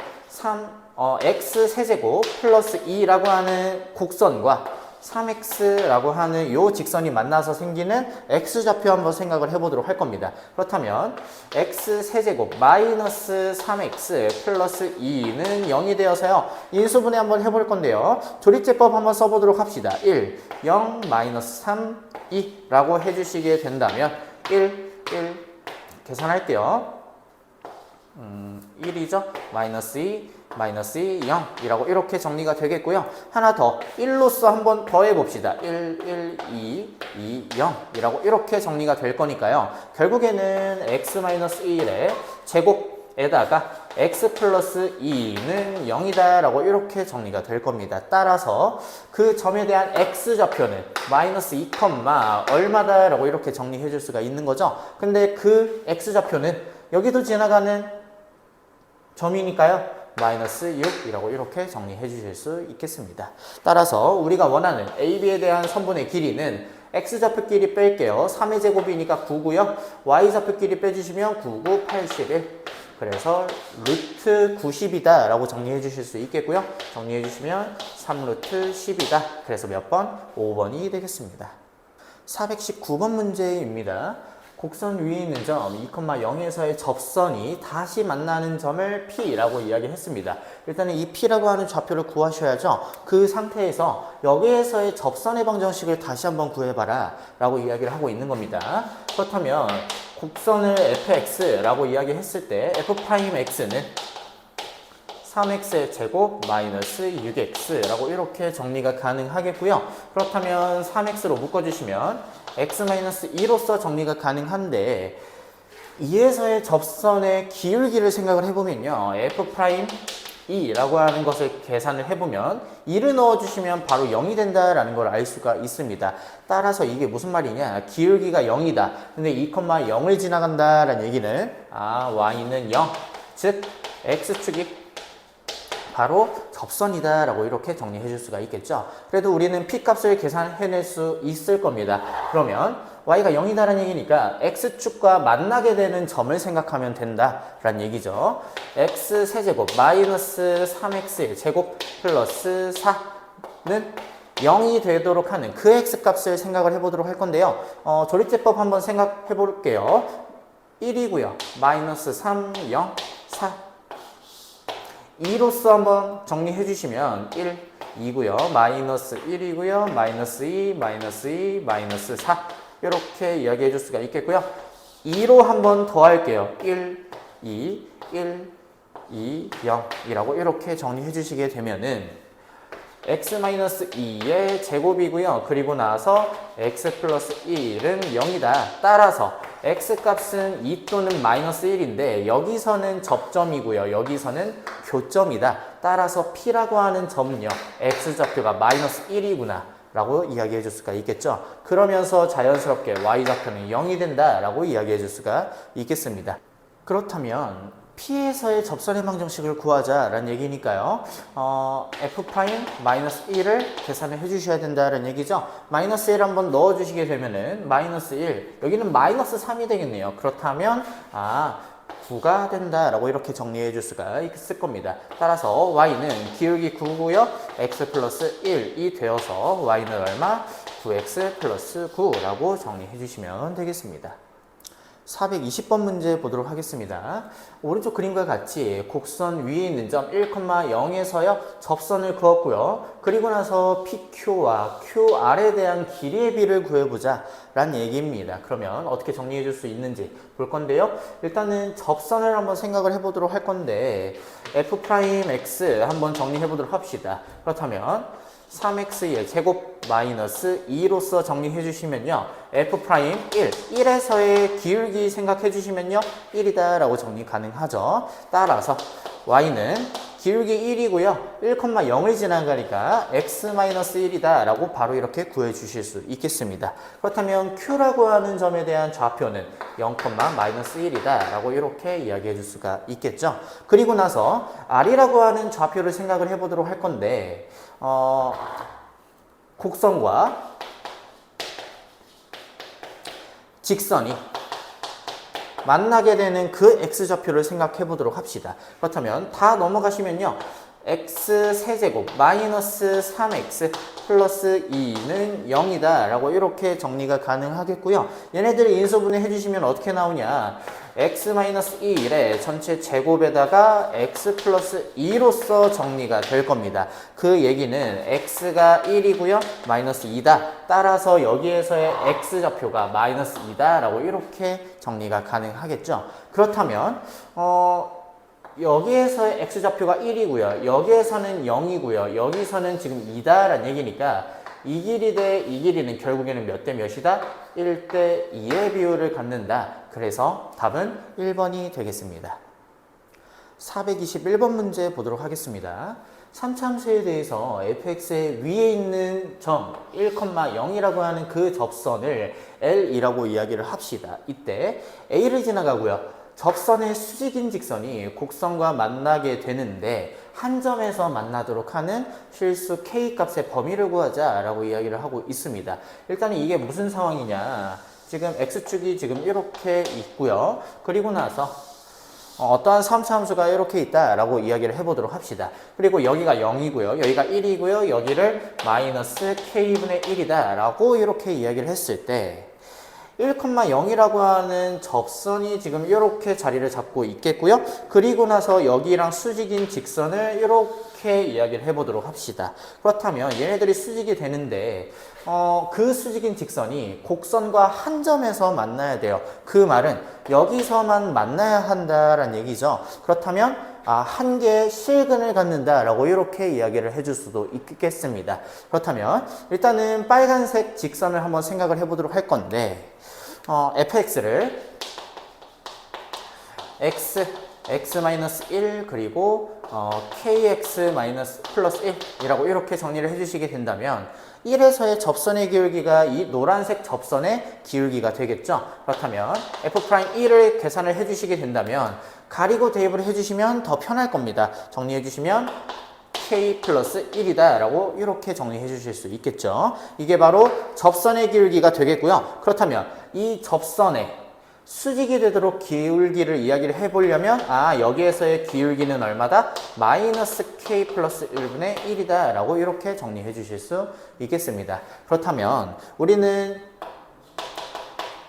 x 세제곱 플러스 2라고 하는 곡선과 3x라고 하는 요 직선이 만나서 생기는 x좌표 한번 생각을 해보도록 할 겁니다. 그렇다면 x 세제곱 마이너스 3x 플러스 2는 0이 되어서요. 인수분해 한번 해볼 건데요. 조립제법 한번 써보도록 합시다. 1, 0, 마이너스 3, 2라고 해주시게 된다면 1 계산할게요. 1이죠. 마이너스 2 마이너스 0이라고 이렇게 정리가 되겠고요. 하나 더 1로서 한번 더 해봅시다. 1, 2, 0이라고 이렇게 정리가 될 거니까요. 결국에는 x-1의 제곱에다가 x 플러스 2는 0이다 라고 이렇게 정리가 될 겁니다. 따라서 그 점에 대한 x좌표는 마이너스 2, 얼마다 라고 이렇게 정리해 줄 수가 있는 거죠. 근데 그 x좌표는 여기도 지나가는 점이니까요. 마이너스 6이라고 이렇게 정리해 주실 수 있겠습니다. 따라서 우리가 원하는 AB에 대한 선분의 길이는 X좌표끼리 뺄게요. 3의 제곱이니까 9고요. Y좌표끼리 빼주시면 9, 9, 81. 그래서 루트 90이다 라고 정리해 주실 수 있겠고요. 정리해 주시면 3루트 10이다. 그래서 몇 번? 5번이 되겠습니다. 419번 문제입니다. 곡선 위에 있는 점 2,0에서의 접선이 다시 만나는 점을 P라고 이야기했습니다. 일단은 이 P라고 하는 좌표를 구하셔야죠. 그 상태에서 여기에서의 접선의 방정식을 다시 한번 구해봐라 라고 이야기를 하고 있는 겁니다. 그렇다면 곡선을 fx라고 이야기했을 때 f'x는 3x의 제곱 마이너스 6x라고 이렇게 정리가 가능하겠고요. 그렇다면 3x로 묶어주시면 x-2로서 정리가 가능한데 2에서의 접선의 기울기를 생각을 해보면요. f' 2라고 하는 것을 계산을 해보면 2를 넣어주시면 바로 0이 된다라는 걸 알 수가 있습니다. 따라서 이게 무슨 말이냐? 기울기가 0이다. 근데 2,0을 지나간다라는 얘기는 y는 0, 즉 x축이 바로 접선이다 라고 이렇게 정리해 줄 수가 있겠죠. 그래도 우리는 p값을 계산해낼 수 있을 겁니다. 그러면 y가 0이다 라는 얘기니까 x축과 만나게 되는 점을 생각하면 된다 라는 얘기죠. x 세제곱 마이너스 3x 제곱 플러스 4는 0이 되도록 하는 그 x값을 생각을 해보도록 할 건데요. 조립제법 한번 생각해 볼게요. 1이고요. 마이너스 3, 0, 4 2로서 한번 정리해 주시면 1, 2고요. 마이너스 1이고요. 마이너스 2, 마이너스 2, 마이너스 4 이렇게 이야기해 줄 수가 있겠고요. 2로 한번 더 할게요. 1, 2, 1, 2, 0이라고 이렇게 정리해 주시게 되면은 x-2의 제곱이고요. 그리고 나서 x 플러스 1은 0이다. 따라서 x값은 2 또는 마이너스 1인데 여기서는 접점이고요. 여기서는 교점이다. 따라서 P라고 하는 점은요. x좌표가 마이너스 1이구나 라고 이야기해 줄 수가 있겠죠. 그러면서 자연스럽게 y좌표는 0이 된다 라고 이야기해 줄 수가 있겠습니다. 그렇다면 P에서의 접선의 방정식을 구하자라는 얘기니까요. F'-1을 계산을 해주셔야 된다는 얘기죠. 마이너스 1 한번 넣어주시게 되면은 마이너스 1, 여기는 마이너스 3이 되겠네요. 그렇다면 9가 된다라고 이렇게 정리해 줄 수가 있을 겁니다. 따라서 y는 기울기 9고요. x 플러스 1이 되어서 y는 얼마? 9x 플러스 9라고 정리해 주시면 되겠습니다. 420번 문제 보도록 하겠습니다. 오른쪽 그림과 같이 곡선 위에 있는 점 1,0에서요 접선을 그었고요. 그리고 나서 PQ와 QR에 대한 길이의 비를 구해보자 라는 얘기입니다. 그러면 어떻게 정리해 줄 수 있는지 볼 건데요. 일단은 접선을 한번 생각을 해보도록 할 건데 F'X 한번 정리해 보도록 합시다. 그렇다면 3x의 제곱 마이너스 2로서 정리해 주시면요. F'1, 1에서의 기울기 생각해 주시면요. 1이다 라고 정리 가능하죠. 따라서 y는 기울기 1이고요. 1,0을 지나가니까 x-1이다 라고 바로 이렇게 구해 주실 수 있겠습니다. 그렇다면 q라고 하는 점에 대한 좌표는 0,-1이다 라고 이렇게 이야기해 줄 수가 있겠죠. 그리고 나서 r이라고 하는 좌표를 생각을 해 보도록 할 건데 곡선과 직선이 만나게 되는 그 x좌표를 생각해 보도록 합시다. 그렇다면 다 넘어가시면요. x 세제곱 마이너스 3x 플러스 2는 0이다 라고 이렇게 정리가 가능하겠고요. 얘네들을 인수분해 해주시면 어떻게 나오냐. x-1의 전체 제곱에다가 x 플러스 2로서 정리가 될 겁니다. 그 얘기는 x가 1이고요. 마이너스 2다. 따라서 여기에서의 x좌표가 마이너스 2다 라고 이렇게 정리가 가능하겠죠. 그렇다면 여기에서의 x좌표가 1이고요. 여기에서는 0이고요. 여기서는 지금 2다라는 얘기니까 이 길이 대 이 길이는 결국에는 몇 대 몇이다? 1대 2의 비율을 갖는다. 그래서 답은 1번이 되겠습니다. 421번 문제 보도록 하겠습니다. 3차함수에 대해서 fx의 위에 있는 점 1,0이라고 하는 그 접선을 L이라고 이야기를 합시다. 이때 A를 지나가고요. 접선의 수직인 직선이 곡선과 만나게 되는데 한 점에서 만나도록 하는 실수 K값의 범위를 구하자라고 이야기를 하고 있습니다. 일단 이게 무슨 상황이냐. 지금 X축이 지금 이렇게 있고요. 그리고 나서 어떠한 3차 함수가 이렇게 있다라고 이야기를 해보도록 합시다. 그리고 여기가 0이고요. 여기가 1이고요. 여기를 마이너스 K분의 1이다 라고 이렇게 이야기를 했을 때 1,0이라고 하는 접선이 지금 이렇게 자리를 잡고 있겠고요. 그리고 나서 여기랑 수직인 직선을 이렇게 이야기를 해보도록 합시다. 그렇다면 얘네들이 수직이 되는데 그 수직인 직선이 곡선과 한 점에서 만나야 돼요. 그 말은 여기서만 만나야 한다라는 얘기죠. 그렇다면 한 개의 실근을 갖는다라고 이렇게 이야기를 해줄 수도 있겠습니다. 그렇다면 일단은 빨간색 직선을 한번 생각을 해보도록 할 건데 fx를 x, x-1 그리고 kx 플러스 1이라고 이렇게 정리를 해주시게 된다면 1에서의 접선의 기울기가 이 노란색 접선의 기울기가 되겠죠. 그렇다면 f'1을 계산을 해주시게 된다면 가리고 대입을 해주시면 더 편할 겁니다. 정리해주시면 k 플러스 1이다 라고 이렇게 정리해 주실 수 있겠죠. 이게 바로 접선의 기울기가 되겠고요. 그렇다면 이 접선의 수직이 되도록 기울기를 이야기를 해보려면 여기에서의 기울기는 얼마다? 마이너스 k 플러스 1분의 1이다 라고 이렇게 정리해 주실 수 있겠습니다. 그렇다면 우리는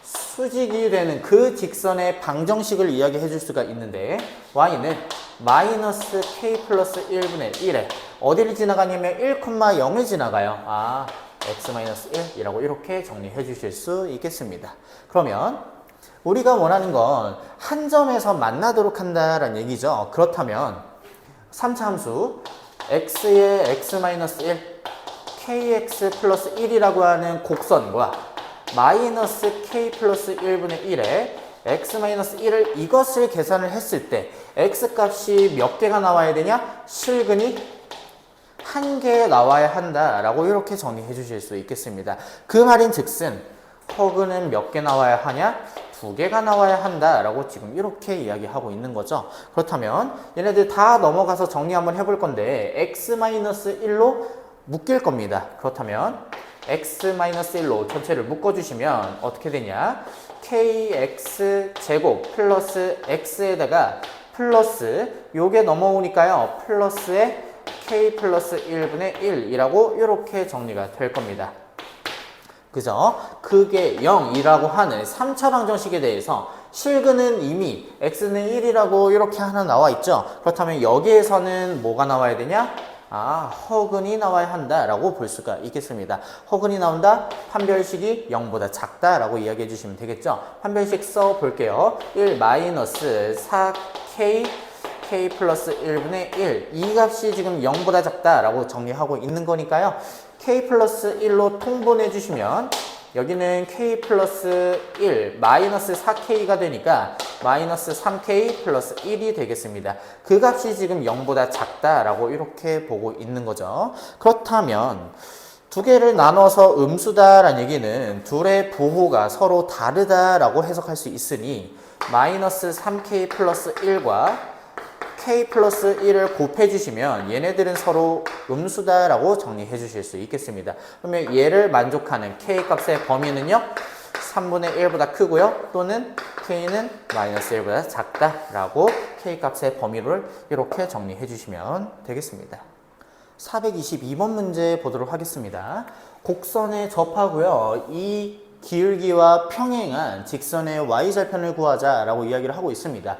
수직이 되는 그 직선의 방정식을 이야기해 줄 수가 있는데 y는 마이너스 k 플러스 1분의 1에 어디를 지나가냐면 1,0을 지나가요. x-1이라고 이렇게 정리해 주실 수 있겠습니다. 그러면 우리가 원하는 건 한 점에서 만나도록 한다라는 얘기죠. 그렇다면 3차 함수 x의 x-1 kx 플러스 1이라고 하는 곡선과 마이너스 k 플러스 1분의 1에 x-1을 이것을 계산을 했을 때 x값이 몇 개가 나와야 되냐? 실근이 한 개 나와야 한다라고 이렇게 정리해 주실 수 있겠습니다. 그 말인 즉슨 허근은 몇 개 나와야 하냐? 2개가 나와야 한다라고 지금 이렇게 이야기하고 있는 거죠. 그렇다면 얘네들 다 넘어가서 정리 한번 해볼 건데 x-1로 묶일 겁니다. 그렇다면 x-1로 전체를 묶어주시면 어떻게 되냐? kx 제곱 플러스 x에다가 플러스 요게 넘어오니까요. 플러스에 k 플러스 1분의 1이라고 이렇게 정리가 될 겁니다. 그죠? 그게 0이라고 하는 3차 방정식에 대해서 실근은 이미 x는 1이라고 이렇게 하나 나와 있죠. 그렇다면 여기에서는 뭐가 나와야 되냐? 허근이 나와야 한다라고 볼 수가 있겠습니다. 허근이 나온다? 판별식이 0보다 작다라고 이야기해 주시면 되겠죠. 판별식 써 볼게요. 1 마이너스 4k k 플러스 1분의 1 이 값이 지금 0보다 작다라고 정리하고 있는 거니까요. k 플러스 1로 통분해 주시면 여기는 k 플러스 1 마이너스 4k가 되니까 마이너스 3k 플러스 1이 되겠습니다. 그 값이 지금 0보다 작다라고 이렇게 보고 있는 거죠. 그렇다면 두 개를 나눠서 음수다라는 얘기는 둘의 부호가 서로 다르다라고 해석할 수 있으니 마이너스 3k 플러스 1과 k 플러스 1을 곱해주시면 얘네들은 서로 음수다라고 정리해 주실 수 있겠습니다. 그러면 얘를 만족하는 k 값의 범위는요 3분의 1보다 크고요 또는 k는 마이너스 1보다 작다라고 k 값의 범위를 이렇게 정리해 주시면 되겠습니다. 422번 문제 보도록 하겠습니다. 곡선에 접하고요 이 기울기와 평행한 직선의 y절편을 구하자라고 이야기를 하고 있습니다.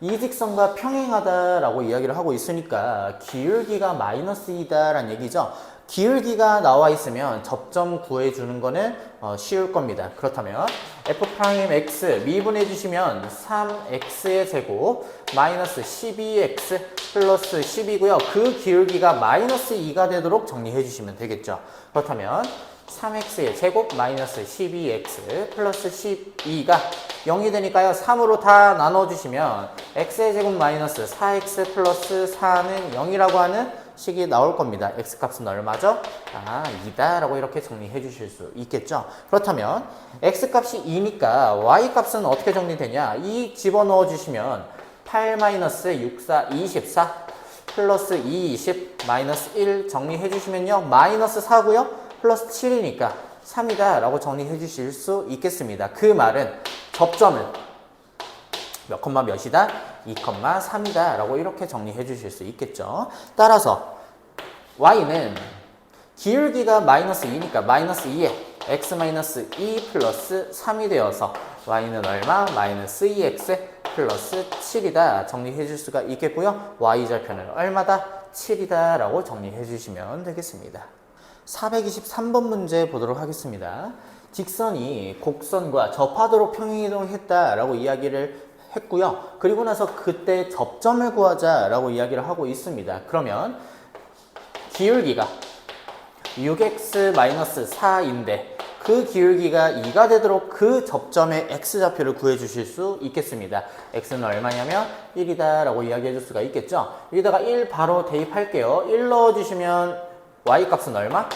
이 직선과 평행하다라고 이야기를 하고 있으니까 기울기가 마이너스 2다라는 얘기죠. 기울기가 나와 있으면 접점 구해주는 거는 쉬울 겁니다. 그렇다면 f'x 미분해 주시면 3x의 제곱 마이너스 12x 플러스 10이고요. 그 기울기가 마이너스 2가 되도록 정리해 주시면 되겠죠. 그렇다면 3x의 제곱 마이너스 12x 플러스 12가 0이 되니까요. 3으로 다 나눠주시면 x의 제곱 마이너스 4x 플러스 4는 0이라고 하는 식이 나올 겁니다. x값은 얼마죠? 2다 라고 이렇게 정리해 주실 수 있겠죠. 그렇다면 x값이 2니까 y값은 어떻게 정리되냐? 2 집어넣어 주시면 8 마이너스 6, 4, 24 플러스 2, 20 마이너스 1 정리해 주시면요. 마이너스 4고요. 플러스 7이니까 3이다 라고 정리해 주실 수 있겠습니다. 그 말은 접점은 몇 콤마 몇이다? 2,3이다 라고 이렇게 정리해 주실 수 있겠죠. 따라서 y는 기울기가 마이너스 2니까 마이너스 2에 x 마이너스 2 플러스 3이 되어서 y는 얼마? 마이너스 2x 플러스 7이다 정리해 줄 수가 있겠고요. y절편은 얼마다? 7이다 라고 정리해 주시면 되겠습니다. 423번 문제 보도록 하겠습니다. 직선이 곡선과 접하도록 평행이동했다라고 이야기를 했고요. 그리고 나서 그때 접점을 구하자라고 이야기를 하고 있습니다. 그러면 기울기가 6x-4인데 그 기울기가 2가 되도록 그 접점의 x좌표를 구해주실 수 있겠습니다. x는 얼마냐면 1이다 라고 이야기해 줄 수가 있겠죠. 여기다가 1 바로 대입할게요. 1 넣어주시면 y값은 얼마?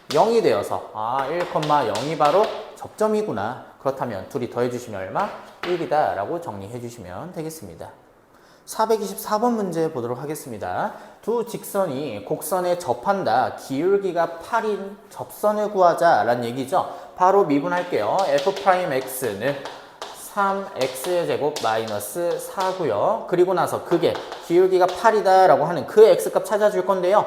0이 되어서 1,0이 바로 접점이구나. 그렇다면 둘이 더해주시면 얼마? 1이다 라고 정리해 주시면 되겠습니다. 424번 문제 보도록 하겠습니다. 두 직선이 곡선에 접한다. 기울기가 8인 접선을 구하자 라는 얘기죠. 바로 미분할게요. f'x는 3x의 제곱 마이너스 4고요. 그리고 나서 그게 기울기가 8이다 라고 하는 그 x값 찾아줄 건데요.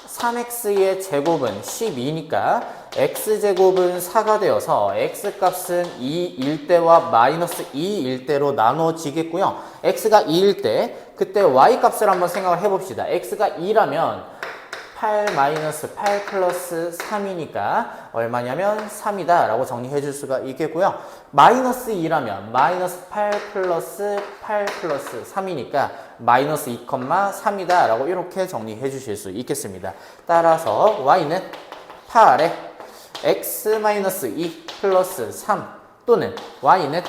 3x의 제곱은 12니까 x제곱은 4가 되어서 x값은 2일 때와 마이너스 2일 때로 나눠지겠고요. x가 2일 때 그때 y값을 한번 생각을 해봅시다. x가 2라면 8 마이너스 8 플러스 3이니까 얼마냐면 3이다 라고 정리해 줄 수가 있겠고요. 마이너스 2라면 마이너스 8 플러스 8 플러스 3이니까 마이너스 2,3이다 라고 이렇게 정리해 주실 수 있겠습니다. 따라서 y는 8에 x 마이너스 2 플러스 3 또는 y는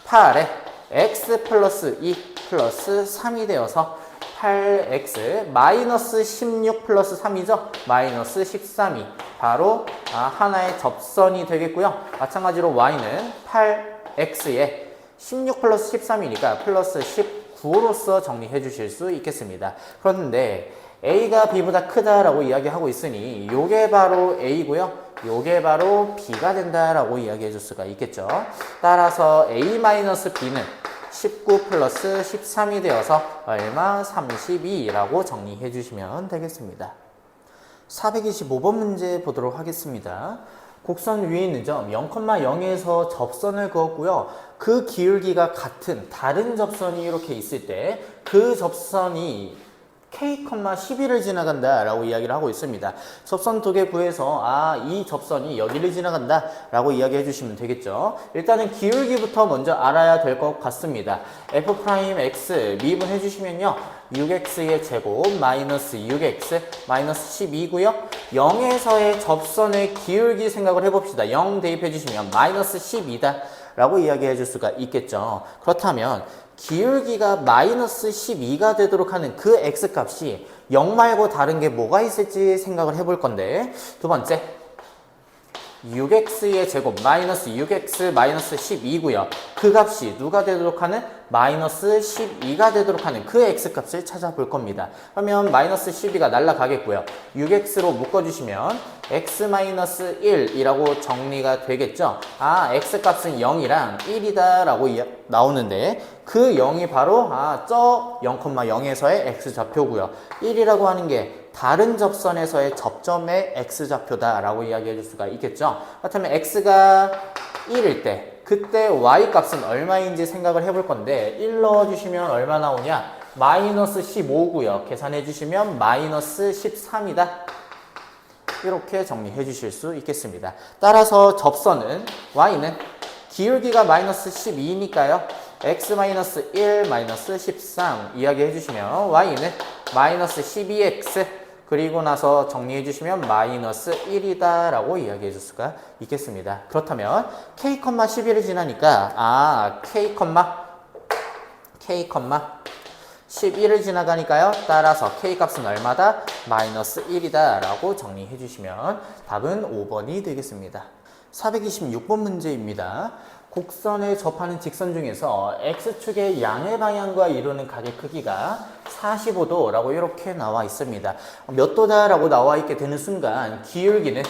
8에 x 플러스 2 플러스 3이 되어서 8x 마이너스 16 플러스 3이죠. 마이너스 13이 바로 하나의 접선이 되겠고요. 마찬가지로 y는 8x에 16 플러스 13이니까 플러스 19로서 정리해 주실 수 있겠습니다. 그런데 a가 b보다 크다라고 이야기하고 있으니 요게 바로 a고요. 요게 바로 b가 된다라고 이야기해 줄 수가 있겠죠. 따라서 a-b는 19 플러스 13이 되어서 얼마? 32라고 정리해 주시면 되겠습니다. 425번 문제 보도록 하겠습니다. 곡선 위에 있는 점 0,0에서 접선을 그었고요. 그 기울기가 같은 다른 접선이 이렇게 있을 때 그 접선이 k,11을 지나간다 라고 이야기를 하고 있습니다. 접선 두 개 구해서 이 접선이 여기를 지나간다 라고 이야기해 주시면 되겠죠. 일단은 기울기부터 먼저 알아야 될 것 같습니다. f'x 미분해 주시면요 6x의 제곱 마이너스 6x 마이너스 12고요 0에서의 접선의 기울기 생각을 해봅시다. 0 대입해 주시면 마이너스 12다 라고 이야기해 줄 수가 있겠죠. 그렇다면 기울기가 마이너스 12가 되도록 하는 그 x값이 0 말고 다른 게 뭐가 있을지 생각을 해볼 건데, 두 번째 6x의 제곱 마이너스 6x 마이너스 12고요. 그 값이 누가 되도록 하는? 마이너스 12가 되도록 하는 그 x값을 찾아볼 겁니다. 그러면 마이너스 12가 날라가겠고요. 6x로 묶어주시면 x 마이너스 1이라고 정리가 되겠죠. x값은 0이랑 1이다 라고 나오는데 그 0이 바로 저 0,0에서의 x좌표고요. 1이라고 하는 게 다른 접선에서의 접점의 x좌표다 라고 이야기해 줄 수가 있겠죠. 그렇다면 x가 1일 때 그때 y값은 얼마인지 생각을 해볼 건데 1 넣어주시면 얼마 나오냐? 마이너스 15고요. 계산해 주시면 마이너스 13이다. 이렇게 정리해 주실 수 있겠습니다. 따라서 접선은 y는 기울기가 마이너스 12니까요. x 마이너스 1 마이너스 13 이야기해 주시면 y는 마이너스 12x 그리고 나서 정리해 주시면 마이너스 1이다 라고 이야기해 줄 수가 있겠습니다. 그렇다면 k,11을 지나니까 k,11을 지나가니까요. 따라서 k값은 얼마다? 마이너스 1이다 라고 정리해 주시면 답은 5번이 되겠습니다. 426번 문제입니다. 곡선에 접하는 직선 중에서 x축의 양의 방향과 이루는 각의 크기가 45도라고 이렇게 나와 있습니다. 몇 도다 라고 나와 있게 되는 순간 기울기는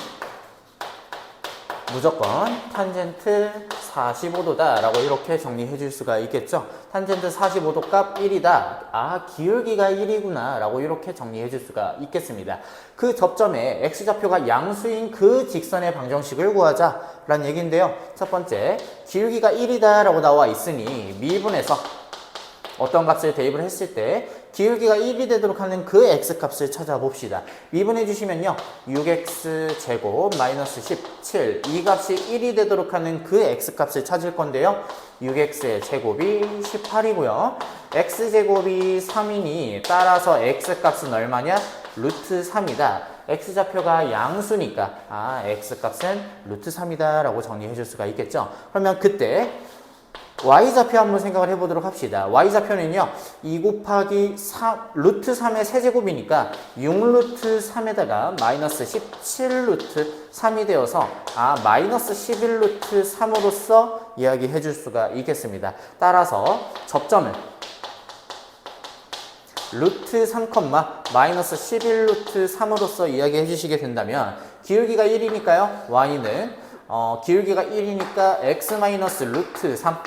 무조건 탄젠트 45도다 라고 이렇게 정리해 줄 수가 있겠죠. 탄젠트 45도 값 1이다. 기울기가 1이구나 라고 이렇게 정리해 줄 수가 있겠습니다. 그 접점에 x좌표가 양수인 그 직선의 방정식을 구하자 라는 얘기인데요. 첫 번째, 기울기가 1이다 라고 나와 있으니 미분해서 어떤 값을 대입을 했을 때 기울기가 1이 되도록 하는 그 x값을 찾아봅시다. 미분해 주시면요 6x 제곱 마이너스 17 이 값이 1이 되도록 하는 그 x값을 찾을 건데요. 6x의 제곱이 18이고요. x제곱이 3이니 따라서 x값은 얼마냐? 루트 3이다. x좌표가 양수니까 x값은 루트 3이다 라고 정리해 줄 수가 있겠죠. 그러면 그때 y좌표 한번 생각을 해보도록 합시다. y좌표는요 2 곱하기 3, 루트 3의 세제곱이니까 6루트 3에다가 마이너스 17루트 3이 되어서 마이너스 11루트 3으로서 이야기해 줄 수가 있겠습니다. 따라서 접점은 루트 3, 마이너스 11루트 3으로서 이야기해 주시게 된다면 기울기가 1이니까요 y는 기울기가 1이니까 x 마이너스 루트 3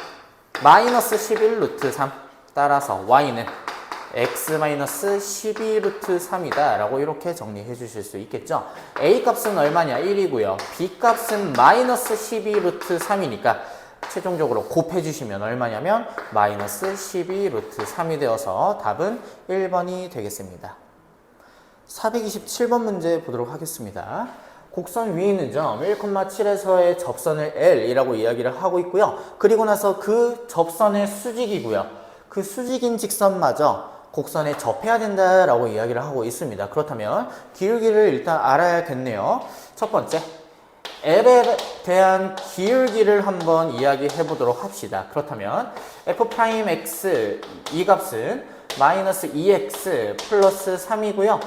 마이너스 11 루트 3 따라서 y는 x 마이너스 12 루트 3이다 라고 이렇게 정리해 주실 수 있겠죠. a 값은 얼마냐 1이고요 b 값은 마이너스 12 루트 3이니까 최종적으로 곱해 주시면 얼마냐면 마이너스 12 루트 3이 되어서 답은 1번이 되겠습니다. 427번 문제 보도록 하겠습니다. 곡선 위에 있는 점 1,7에서의 접선을 L이라고 이야기를 하고 있고요. 그리고 나서 그 접선의 수직이고요. 그 수직인 직선마저 곡선에 접해야 된다라고 이야기를 하고 있습니다. 그렇다면 기울기를 일단 알아야겠네요. 첫 번째, L에 대한 기울기를 한번 이야기해 보도록 합시다. 그렇다면 F'X 이 값은 마이너스 2x 플러스 3이고요.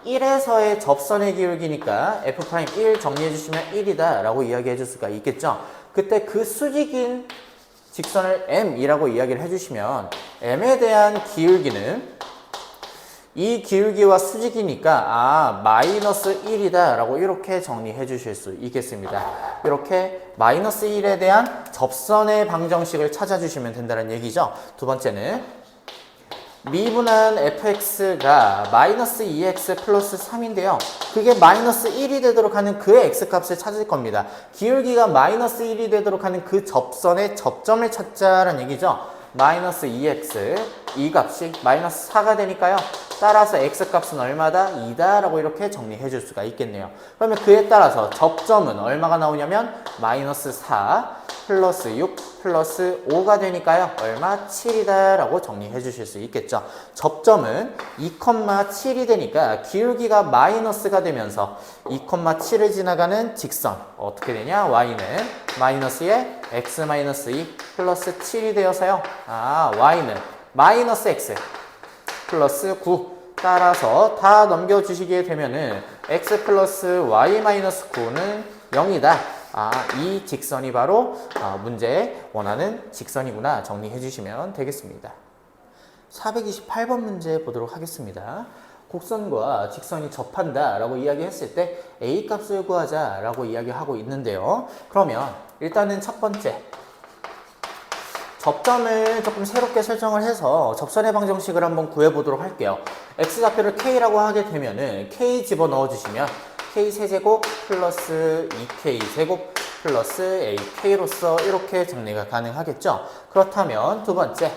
1에서의 접선의 기울기니까 F'1 정리해 주시면 1이다 라고 이야기해 줄 수가 있겠죠. 그때 그 수직인 직선을 M이라고 이야기를 해주시면 M에 대한 기울기는 이 기울기와 수직이니까 마이너스 1이다 라고 이렇게 정리해 주실 수 있겠습니다. 이렇게 마이너스 1에 대한 접선의 방정식을 찾아주시면 된다는 얘기죠. 두 번째는 미분한 fx가 마이너스 2x 플러스 3인데요. 그게 마이너스 1이 되도록 하는 그의 x값을 찾을 겁니다. 기울기가 마이너스 1이 되도록 하는 그 접선의 접점을 찾자라는 얘기죠. 마이너스 2x 이 값이 마이너스 4가 되니까요. 따라서 x값은 얼마다? 2다 라고 이렇게 정리해 줄 수가 있겠네요. 그러면 그에 따라서 접점은 얼마가 나오냐면 마이너스 4 플러스 6 플러스 5가 되니까요. 얼마? 7이다 라고 정리해 주실 수 있겠죠. 접점은 2,7이 되니까 기울기가 마이너스가 되면서 2,7을 지나가는 직선 어떻게 되냐? y는 마이너스에 x 마이너스 2 플러스 7이 되어서요. y는 마이너스 x 플러스 9 따라서 다 넘겨주시게 되면은 x 플러스 y 마이너스 9는 0이다. 이 직선이 바로 문제에 원하는 직선이구나 정리해 주시면 되겠습니다. 428번 문제 보도록 하겠습니다. 곡선과 직선이 접한다 라고 이야기했을 때 A 값을 구하자 라고 이야기하고 있는데요. 그러면 일단은 첫 번째 접점을 조금 새롭게 설정을 해서 접선의 방정식을 한번 구해보도록 할게요. x좌표를 k라고 하게 되면은 k 집어넣어 주시면 k 세제곱 플러스 2k 제곱 플러스 ak로서 이렇게 정리가 가능하겠죠. 그렇다면 두 번째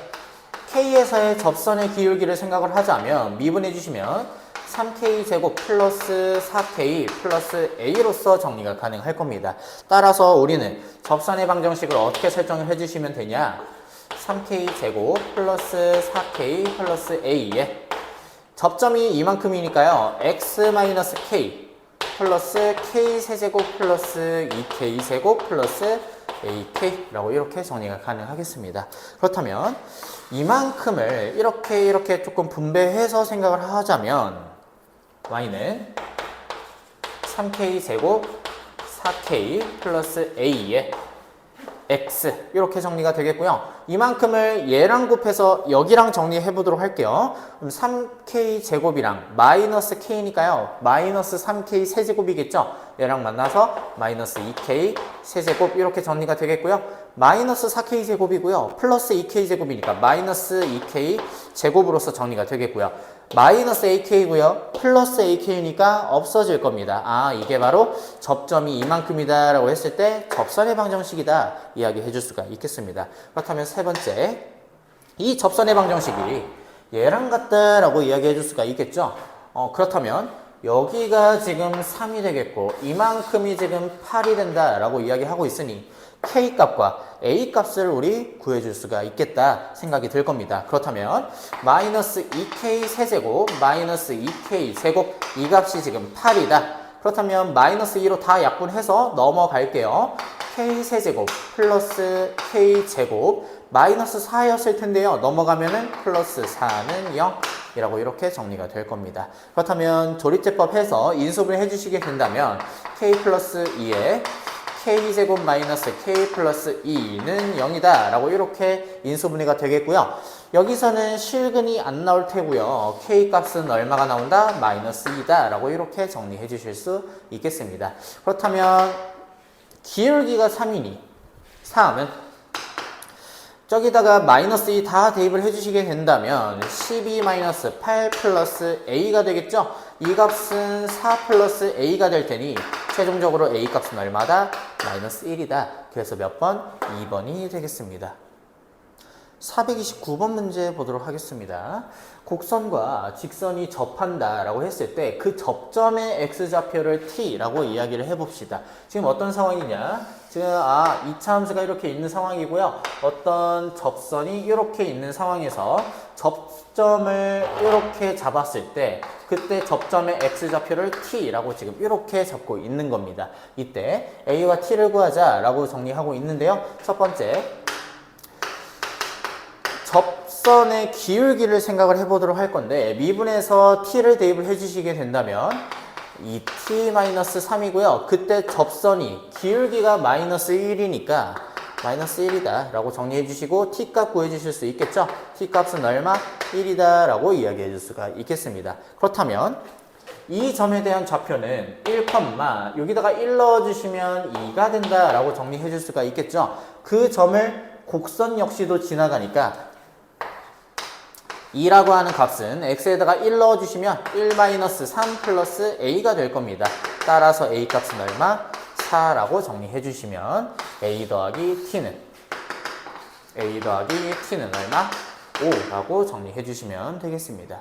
k에서의 접선의 기울기를 생각을 하자면 미분해 주시면 3k 제곱 플러스 4k 플러스 a로서 정리가 가능할 겁니다. 따라서 우리는 접선의 방정식을 어떻게 설정을 해주시면 되냐? 3k 제곱 플러스 4k 플러스 a에 접점이 이만큼이니까요. x-k 플러스 k 세제곱 플러스 2k 세곱 플러스 ak라고 이렇게 정리가 가능하겠습니다. 그렇다면 이만큼을 이렇게 조금 분배해서 생각을 하자면 y는 3k 제곱 4k 플러스 a에 x 이렇게 정리가 되겠고요. 이만큼을 얘랑 곱해서 여기랑 정리해 보도록 할게요. 그럼 3k 제곱이랑 마이너스 k니까요. 마이너스 3k 세제곱이겠죠. 얘랑 만나서 마이너스 2k 세제곱 이렇게 정리가 되겠고요. 마이너스 4k 제곱이고요. 플러스 2k 제곱이니까 마이너스 2k 제곱으로서 정리가 되겠고요. 마이너스 ak고요. 플러스 ak니까 없어질 겁니다. 이게 바로 접점이 이만큼이다 라고 했을 때 접선의 방정식이다 이야기해 줄 수가 있겠습니다. 그렇다면 세 번째, 이 접선의 방정식이 얘랑 같다 라고 이야기해 줄 수가 있겠죠. 그렇다면 여기가 지금 3이 되겠고 이만큼이 지금 8이 된다라고 이야기하고 있으니 K값과 A값을 우리 구해줄 수가 있겠다 생각이 들 겁니다. 그렇다면 마이너스 2K 세제곱 마이너스 2K 제곱 이 값이 지금 8이다. 그렇다면 마이너스 2로 다 약분해서 넘어갈게요. K 세제곱 플러스 K 제곱 마이너스 4였을 텐데요. 넘어가면은 플러스 4는 0 이라고 이렇게 정리가 될 겁니다. 그렇다면 조립제법 해서 인수분해 해주시게 된다면 K 플러스 2에 K제곱 마이너스 K 플러스 2는 0이다 라고 이렇게 인수분해가 되겠고요. 여기서는 실근이 안 나올 테고요. K 값은 얼마가 나온다? 마이너스 2다 라고 이렇게 정리해 주실 수 있겠습니다. 그렇다면 기울기가 3이니 3은 저기다가 마이너스 2 다 대입을 해주시게 된다면 12 마이너스 8 플러스 A가 되겠죠? 이 값은 4 플러스 A가 될 테니 최종적으로 A 값은 얼마다? 마이너스 1이다. 그래서 몇 번? 2번이 되겠습니다. 429번 문제 보도록 하겠습니다. 곡선과 직선이 접한다 라고 했을 때 그 접점의 x좌표를 t라고 이야기를 해봅시다. 지금 어떤 상황이냐? 지금 이차 함수가 이렇게 있는 상황이고요. 어떤 접선이 이렇게 있는 상황에서 접점을 이렇게 잡았을 때 그때 접점의 x좌표를 t라고 지금 이렇게 잡고 있는 겁니다. 이때 a와 t를 구하자 라고 정리하고 있는데요. 첫 번째 접선의 기울기를 생각을 해보도록 할 건데 미분에서 t를 대입을 해주시게 된다면 이 t-3이고요. 그때 접선이 기울기가 마이너스 1이니까 마이너스 1이다 라고 정리해 주시고 t값 구해 주실 수 있겠죠? t값은 얼마? 1이다 라고 이야기해 줄 수가 있겠습니다. 그렇다면 이 점에 대한 좌표는 1, 여기다가 1 넣어주시면 2가 된다 라고 정리해 줄 수가 있겠죠? 그 점을 곡선 역시도 지나가니까 2라고 하는 값은 x에다가 1 넣어주시면 1-3 플러스 a가 될 겁니다. 따라서 a 값은 얼마? 4라고 정리해 주시면 a 더하기 t는 얼마? 5라고 정리해 주시면 되겠습니다.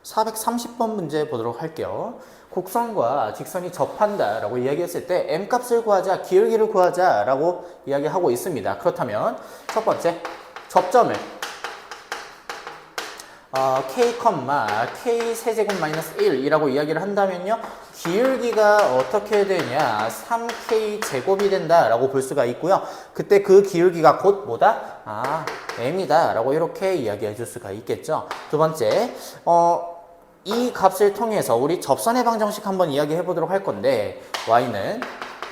430번 문제 보도록 할게요. 곡선과 직선이 접한다 라고 이야기했을 때 m값을 구하자, 기울기를 구하자 라고 이야기하고 있습니다. 그렇다면 첫 번째 접점을 k, 세제곱 마이너스 1이라고 이야기를 한다면요. 기울기가 어떻게 되냐? 3k 제곱이 된다 라고 볼 수가 있고요. 그때 그 기울기가 곧 뭐다? m이다 라고 이렇게 이야기해 줄 수가 있겠죠. 두 번째, 이 값을 통해서 우리 접선의 방정식 한번 이야기해 보도록 할 건데 y는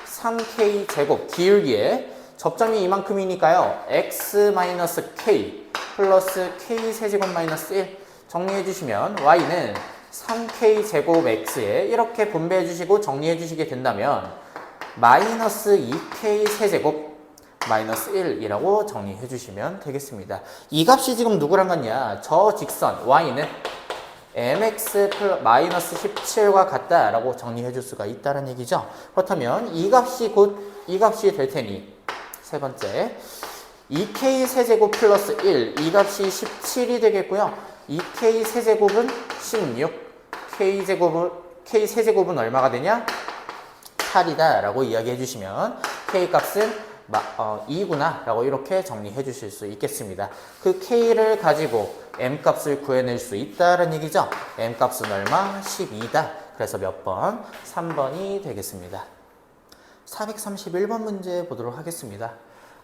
3k 제곱 기울기에 접점이 이만큼이니까요. x-k 플러스 k 세제곱 마이너스 1 정리해 주시면 y는 3k 제곱 x에 이렇게 분배해 주시고 정리해 주시게 된다면 마이너스 2k 세제곱 마이너스 1이라고 정리해 주시면 되겠습니다. 이 값이 지금 누구랑 같냐? 저 직선 y는 mx 마이너스 17과 같다라고 정리해 줄 수가 있다는 얘기죠. 그렇다면 이 값이 곧 이 값이 될 테니 세 번째 2k 세제곱 플러스 1 이 값이 17이 되겠고요. 2k 세제곱은 16 k 세제곱은 얼마가 되냐? 8이다 라고 이야기해 주시면 k 값은 2구나 라고 이렇게 정리해 주실 수 있겠습니다. 그 k를 가지고 m 값을 구해낼 수 있다는 얘기죠. m 값은 얼마? 12다. 그래서 몇 번? 3번이 되겠습니다. 431번 문제 보도록 하겠습니다.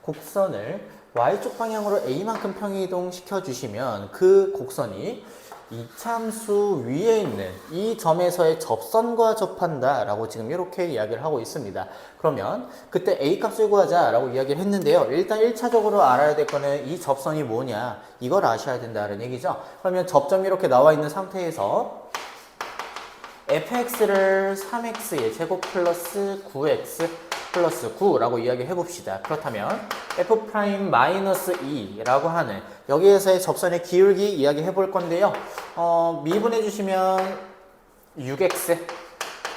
곡선을 y쪽 방향으로 a만큼 평이동 시켜주시면 그 곡선이 이참수 위에 있는 이 점에서의 접선과 접한다 라고 지금 이렇게 이야기를 하고 있습니다. 그러면 그때 a 값을 구하자 라고 이야기를 했는데요. 일단 1차적으로 알아야 될 거는 이 접선이 뭐냐 이걸 아셔야 된다는 얘기죠. 그러면 접점이 이렇게 나와 있는 상태에서 fx를 3x의 제곱 플러스 9x 플러스 9라고 이야기 해봅시다. 그렇다면 f'-2라고 하는 여기에서의 접선의 기울기 이야기 해볼 건데요. 미분해 주시면 6x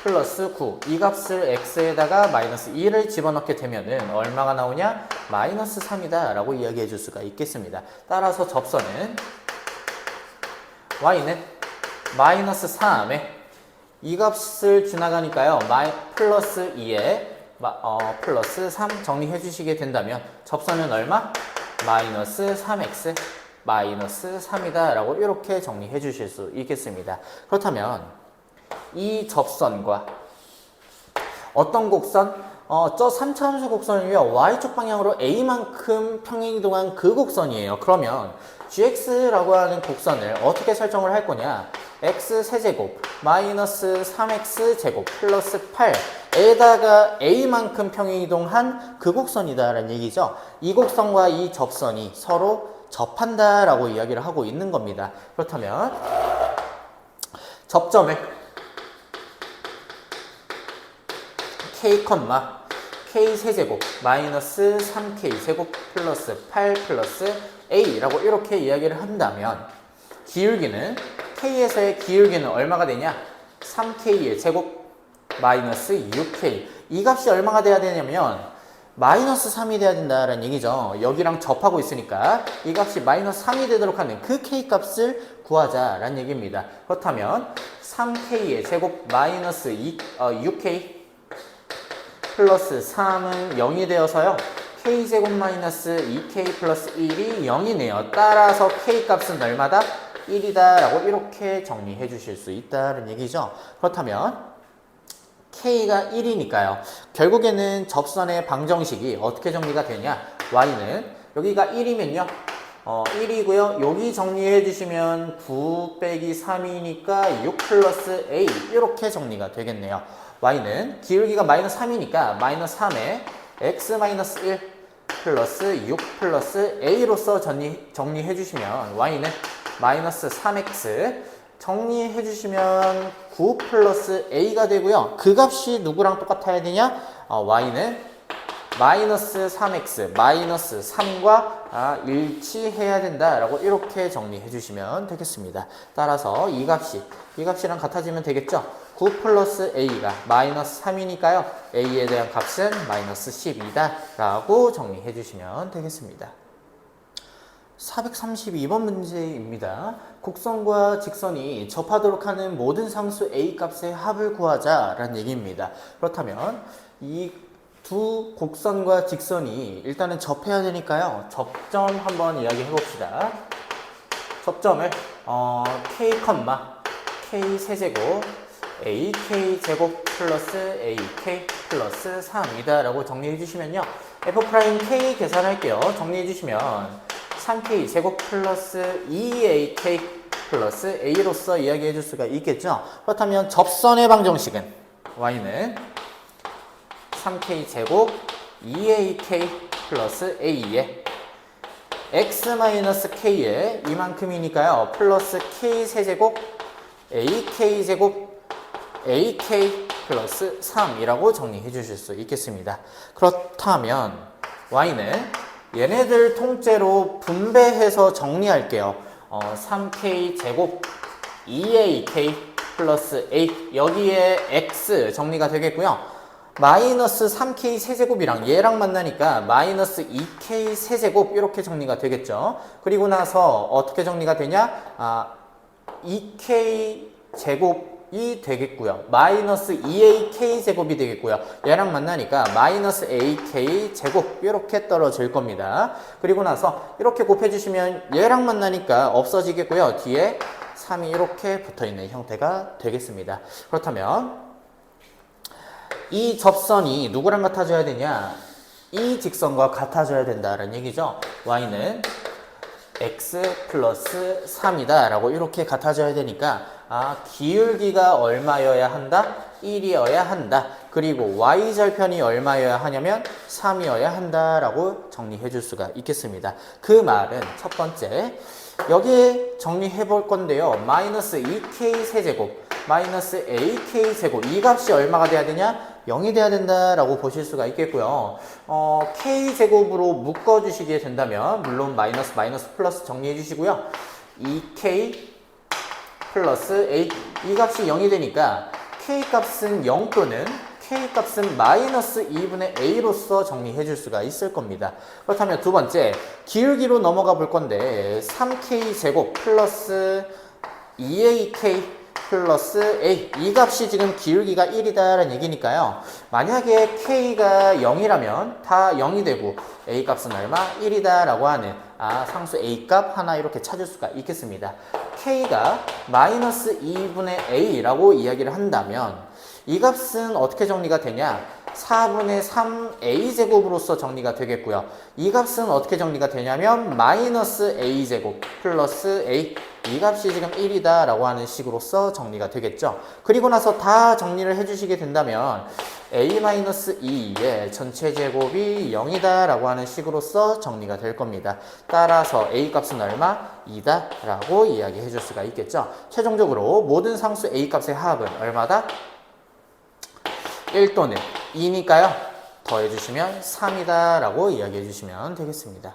플러스 9 이 값을 x에다가 마이너스 2를 집어넣게 되면은 얼마가 나오냐? 마이너스 3이다 라고 이야기해 줄 수가 있겠습니다. 따라서 접선은 y는 마이너스 3에 이 값을 지나가니까요. 플러스 2에 플러스 3 정리해 주시게 된다면 접선은 얼마? 마이너스 3x 마이너스 3이다 라고 이렇게 정리해 주실 수 있겠습니다. 그렇다면 이 접선과 어떤 곡선? 저 3차함수 곡선이요. y축 방향으로 a만큼 평행이동한 그 곡선이에요. 그러면 gx라고 하는 곡선을 어떻게 설정을 할 거냐? x 세제곱 마이너스 3x 제곱 플러스 8에다가 a만큼 평행이동한 그 곡선이다 라는 얘기죠. 이 곡선과 이 접선이 서로 접한다 라고 이야기를 하고 있는 겁니다. 그렇다면 접점을 k, 세제곱 마이너스 3k 제곱 플러스 8 플러스 a라고 이렇게 이야기를 한다면 기울기는 k에서의 기울기는 얼마가 되냐? 3k의 제곱 마이너스 6k. 이 값이 얼마가 돼야 되냐면 마이너스 3이 돼야 된다는 얘기죠. 여기랑 접하고 있으니까 이 값이 마이너스 3이 되도록 하는 그 k 값을 구하자라는 얘기입니다. 그렇다면 3k의 제곱 마이너스 6k 플러스 3은 0이 되어서요. k제곱 마이너스 2k 플러스 1이 0이네요. 따라서 k 값은 얼마다? 1이다 라고 이렇게 정리해 주실 수 있다는 얘기죠. 그렇다면 k가 1이니까요. 결국에는 접선의 방정식이 어떻게 정리가 되냐? y는 여기가 1이면요. 1이고요. 여기 정리해 주시면 9 빼기 3이니까 6 플러스 a 이렇게 정리가 되겠네요. y는 기울기가 마이너스 3이니까 마이너스 3에 x 마이너스 1 플러스 6 플러스 a로서 정리해 주시면 y는 마이너스 3x 정리해 주시면 9 플러스 a가 되고요. 그 값이 누구랑 똑같아야 되냐? y는 마이너스 3x 마이너스 3과 일치해야 된다라고 이렇게 정리해 주시면 되겠습니다. 따라서 이 값이랑 같아지면 되겠죠? 9 플러스 a가 마이너스 3이니까요. a에 대한 값은 마이너스 10이다 라고 정리해 주시면 되겠습니다. 432번 문제입니다. 곡선과 직선이 접하도록 하는 모든 상수 a 값의 합을 구하자라는 얘기입니다. 그렇다면 이 두 곡선과 직선이 일단은 접해야 되니까요. 접점 한번 이야기해 봅시다. 접점을 k, 세제곱 ak 제곱 플러스 ak 플러스 3이다 라고 정리해 주시면요. f'k 계산할게요. 정리해 주시면 3k 제곱 플러스 2ak 플러스 a로서 이야기해 줄 수가 있겠죠. 그렇다면 접선의 방정식은 y는 3k 제곱 2ak 플러스 a에 x-k에 이만큼이니까요. 플러스 k 세제곱 ak 제곱 ak 플러스 3이라고 정리해 주실 수 있겠습니다. 그렇다면 y는 얘네들 통째로 분배해서 정리할게요. 3k 제곱 2ak 플러스 a 여기에 x 정리가 되겠고요. 마이너스 3k 세제곱이랑 얘랑 만나니까 마이너스 2k 세제곱 이렇게 정리가 되겠죠. 그리고 나서 어떻게 정리가 되냐? 2k 제곱이 되겠고요. 마이너스 2ak 제곱이 되겠고요. 얘랑 만나니까 마이너스 ak 제곱 이렇게 떨어질 겁니다. 그리고 나서 이렇게 곱해주시면 얘랑 만나니까 없어지겠고요. 뒤에 3이 이렇게 붙어있는 형태가 되겠습니다. 그렇다면 이 접선이 누구랑 같아져야 되냐? 이 직선과 같아져야 된다는 얘기죠. y는 x 플러스 3이다 라고 이렇게 같아져야 되니까 기울기가 얼마여야 한다? 1이어야 한다. 그리고 y절편이 얼마여야 하냐면 3이어야 한다 라고 정리해 줄 수가 있겠습니다. 그 말은 첫 번째 여기에 정리해 볼 건데요. 마이너스 2k 세제곱 마이너스 ak 제곱 이 값이 얼마가 돼야 되냐? 0이 돼야 된다라고 보실 수가 있겠고요. k제곱으로 묶어주시게 된다면 물론 마이너스 플러스 정리해 주시고요. 2k 플러스 a 이 값이 0이 되니까 k 값은 0 또는 k 값은 마이너스 2분의 a로서 정리해 줄 수가 있을 겁니다. 그렇다면 두 번째 기울기로 넘어가 볼 건데 3k 제곱 플러스 2ak 플러스 A. 이 값이 지금 기울기가 1이다라는 얘기니까요. 만약에 K가 0이라면 다 0이 되고 A 값은 얼마? 1이다라고 하는 상수 A 값 하나 이렇게 찾을 수가 있겠습니다. K가 마이너스 2분의 A라고 이야기를 한다면 이 값은 어떻게 정리가 되냐? 4분의 3a제곱으로서 정리가 되겠고요. 이 값은 어떻게 정리가 되냐면 마이너스 a제곱 플러스 a. 이 값이 지금 1이다 라고 하는 식으로서 정리가 되겠죠. 그리고 나서 다 정리를 해주시게 된다면 a-2의 전체 제곱이 0이다 라고 하는 식으로서 정리가 될 겁니다. 따라서 a 값은 얼마? 2다 라고 이야기해 줄 수가 있겠죠. 최종적으로 모든 상수 a 값의 합은 얼마다? 1 또는 2니까요. 더해주시면 3이다 라고 이야기해 주시면 되겠습니다.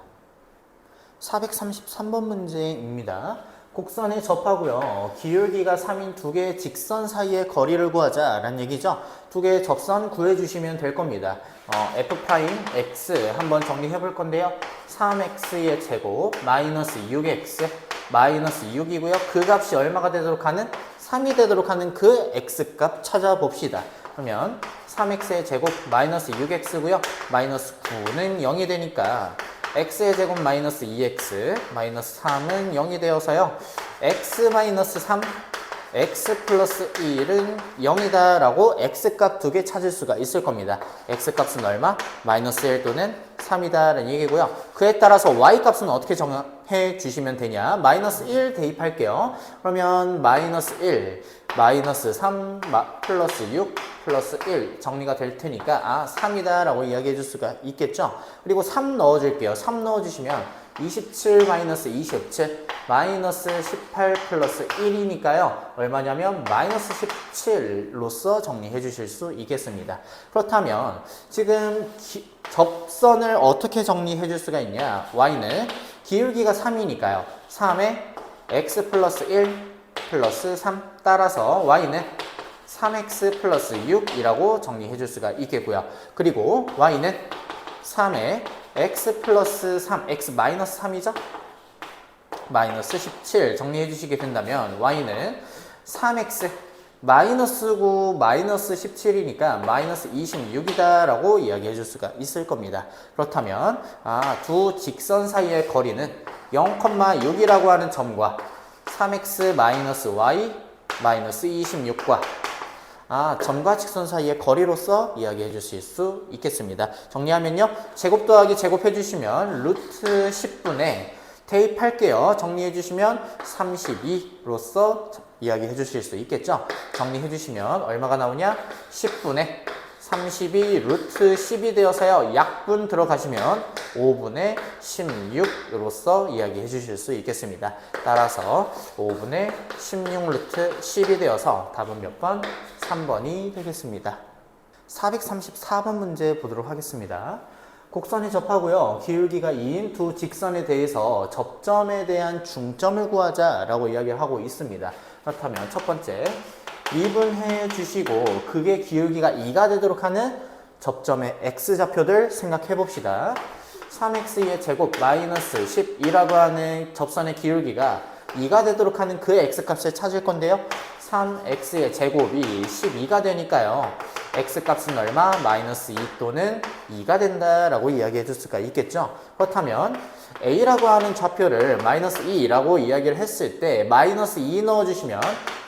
433번 문제입니다. 곡선에 접하고요. 기울기가 3인 두 개의 직선 사이의 거리를 구하자 라는 얘기죠. 두 개의 접선 구해주시면 될 겁니다. F'X 한번 정리해 볼 건데요. 3X의 제곱 마이너스 6X 마이너스 6이고요. 그 값이 얼마가 되도록 하는? 3이 되도록 하는 그 X값 찾아봅시다. 그러면 3x의 제곱 마이너스 6x고요. 마이너스 9는 0이 되니까 x의 제곱 마이너스 2x 마이너스 3은 0이 되어서요. x 마이너스 3 x 플러스 1은 0이다 라고 x값 두 개 찾을 수가 있을 겁니다. x값은 얼마? 마이너스 1 또는 3이다 라는 얘기고요. 그에 따라서 y값은 어떻게 정해 주시면 되냐? 마이너스 1 대입할게요. 그러면 마이너스 1 마이너스 3 플러스 6 플러스 1 정리가 될 테니까 3이다 라고 이야기해 줄 수가 있겠죠. 그리고 3 넣어줄게요. 3 넣어주시면 27 마이너스 27 마이너스 18 플러스 1이니까요. 얼마냐면 마이너스 17로서 정리해 주실 수 있겠습니다. 그렇다면 지금 접선을 어떻게 정리해 줄 수가 있냐? y는 기울기가 3이니까요. 3에 x 플러스 1 플러스 3 따라서 y는 3x 플러스 6이라고 정리해 줄 수가 있겠고요. 그리고 y는 3에 x 플러스 3, x 마이너스 3이죠? 마이너스 17 정리해 주시게 된다면 y는 3x 마이너스 9 마이너스 17이니까 마이너스 26이다 라고 이야기해 줄 수가 있을 겁니다. 그렇다면 두 직선 사이의 거리는 0,6이라고 하는 점과 3x 마이너스 y 마이너스 26과 점과 직선 사이의 거리로서 이야기해 주실 수 있겠습니다. 정리하면요. 제곱 더하기 제곱 해주시면 루트 10분의 대입할게요. 정리해 주시면 32로서 이야기해 주실 수 있겠죠. 정리해 주시면 얼마가 나오냐? 10분의 32 루트 10이 되어서요. 약분 들어가시면 5분의 16으로서 이야기해 주실 수 있겠습니다. 따라서 5분의 16 루트 10이 되어서 답은 몇 번? 3번이 되겠습니다. 434번 문제 보도록 하겠습니다. 곡선에 접하고요. 기울기가 2인 두 직선에 대해서 접점에 대한 중점을 구하자 라고 이야기를 하고 있습니다. 그렇다면 첫 번째 미분해 주시고 그게 기울기가 2가 되도록 하는 접점의 x좌표들 생각해 봅시다. 3x의 제곱 마이너스 12라고 하는 접선의 기울기가 2가 되도록 하는 그 x값을 찾을 건데요. 3x의 제곱이 12가 되니까요. x값은 얼마? 마이너스 2 또는 2가 된다라고 이야기해 줄 수가 있겠죠. 그렇다면 a라고 하는 좌표를 마이너스 2라고 이야기를 했을 때 마이너스 2 넣어주시면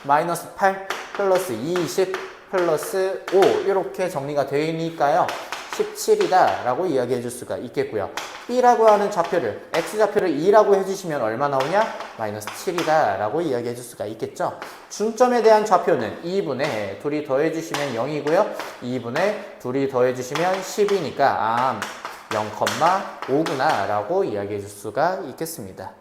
마이너스 8 플러스 20 플러스 5 이렇게 정리가 되니까요. 17이다 라고 이야기해 줄 수가 있겠고요. b라고 하는 좌표를 x좌표를 2라고 해주시면 얼마 나오냐? 마이너스 7이다 라고 이야기해 줄 수가 있겠죠. 중점에 대한 좌표는 2분의 둘이 더해주시면 0이고요. 2분의 둘이 더해주시면 10이니까 0,5구나 라고 이야기해 줄 수가 있겠습니다.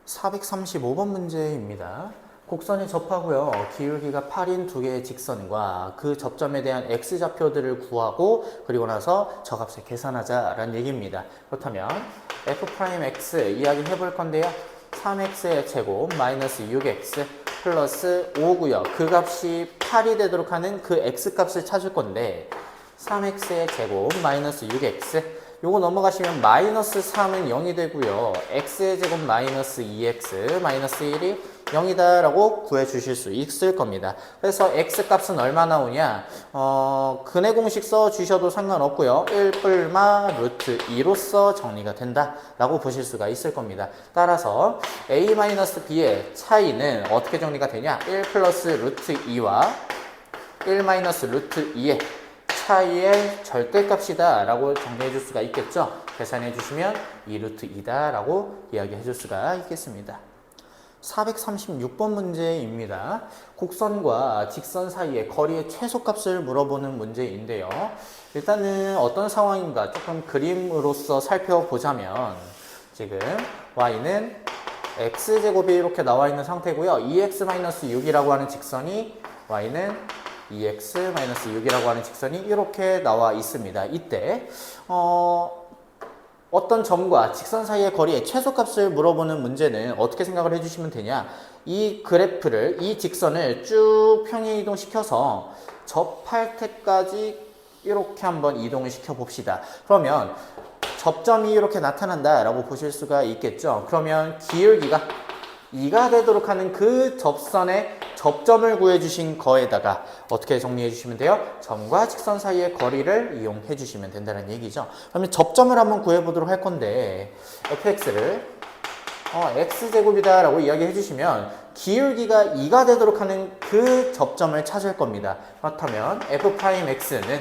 435번 문제입니다. 곡선에 접하고요. 기울기가 8인 두 개의 직선과 그 접점에 대한 x좌표들을 구하고 그리고 나서 저 값을 계산하자라는 얘기입니다. 그렇다면 f'x 이야기 해볼 건데요. 3x의 제곱 마이너스 6x 플러스 5고요. 그 값이 8이 되도록 하는 그 x값을 찾을 건데 3x의 제곱 마이너스 6x 요거 넘어가시면 마이너스 3은 0이 되고요. x의 제곱 마이너스 2x 마이너스 1이 0이다 라고 구해 주실 수 있을 겁니다. 그래서 x 값은 얼마 나오냐, 근해 공식 써 주셔도 상관없고요. 1 루트 2로서 정리가 된다 라고 보실 수가 있을 겁니다. 따라서 a-b의 차이는 어떻게 정리가 되냐, 1 플러스 루트 2와 1 마이너스 루트 2의 차이의 절대값이다 라고 정리해 줄 수가 있겠죠. 계산해 주시면 2루트 2다 라고 이야기해 줄 수가 있겠습니다. 436번 문제입니다. 곡선과 직선 사이의 거리의 최소값을 물어보는 문제인데요. 일단은 어떤 상황인가 조금 그림으로서 살펴보자면, 지금 y는 x제곱이 이렇게 나와 있는 상태고요. 2x-6이라고 하는 직선이, y는 2x-6이라고 하는 직선이 이렇게 나와 있습니다. 이때 어떤 점과 직선 사이의 거리의 최소값을 물어보는 문제는 어떻게 생각을 해주시면 되냐, 이 그래프를, 이 직선을 쭉 평행 이동시켜서 접할 때까지 이렇게 한번 이동을 시켜 봅시다. 그러면 접점이 이렇게 나타난다 라고 보실 수가 있겠죠. 그러면 기울기가 2가 되도록 하는 그 접선의 접점을 구해주신 거에다가 어떻게 정리해 주시면 돼요? 점과 직선 사이의 거리를 이용해 주시면 된다는 얘기죠. 그러면 접점을 한번 구해보도록 할 건데, fx를 x제곱이다 라고 이야기해 주시면 기울기가 2가 되도록 하는 그 접점을 찾을 겁니다. 그렇다면 f'x는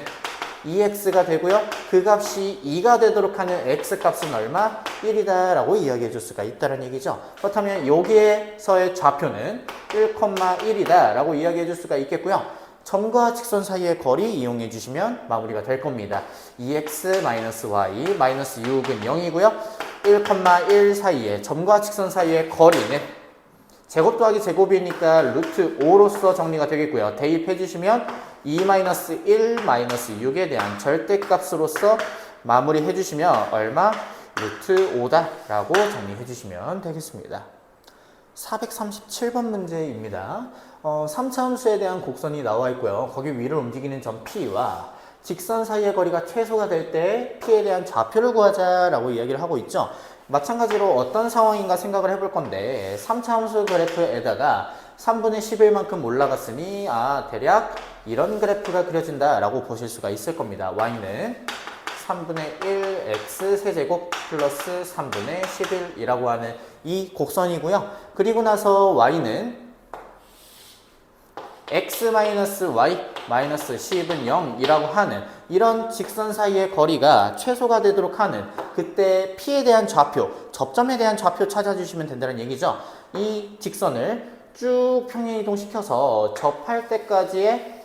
2x가 되고요. 그 값이 2가 되도록 하는 x값은 얼마? 1이다 라고 이야기해 줄 수가 있다는 얘기죠. 그렇다면 여기에서의 좌표는 1,1이다 라고 이야기해 줄 수가 있겠고요. 점과 직선 사이의 거리 이용해 주시면 마무리가 될 겁니다. 2x-y 마이너스 6은 0이고요. 1,1 사이에, 점과 직선 사이의 거리는 제곱 더하기 제곱이니까 루트 5로서 정리가 되겠고요. 대입해 주시면 2-1-6에 대한 절대값으로서 마무리해 주시면 얼마? 루트 5다 라고 정리해 주시면 되겠습니다. 437번 문제입니다. 3차 함수에 대한 곡선이 나와 있고요. 거기 위를 움직이는 점 P와 직선 사이의 거리가 최소가 될 때 P에 대한 좌표를 구하자라고 이야기를 하고 있죠. 마찬가지로 어떤 상황인가 생각을 해볼 건데, 3차 함수 그래프에다가 3분의 11만큼 올라갔으니 대략 이런 그래프가 그려진다 라고 보실 수가 있을 겁니다. y는 3분의 1 x 세제곱 플러스 3분의 11이라고 하는 이 곡선이고요. 그리고 나서 y는 x-y 마이너스 10은 0이라고 하는 이런 직선 사이의 거리가 최소가 되도록 하는, 그때 P에 대한 좌표, 접점에 대한 좌표 찾아주시면 된다는 얘기죠. 이 직선을 쭉 평행 이동시켜서 접할 때까지의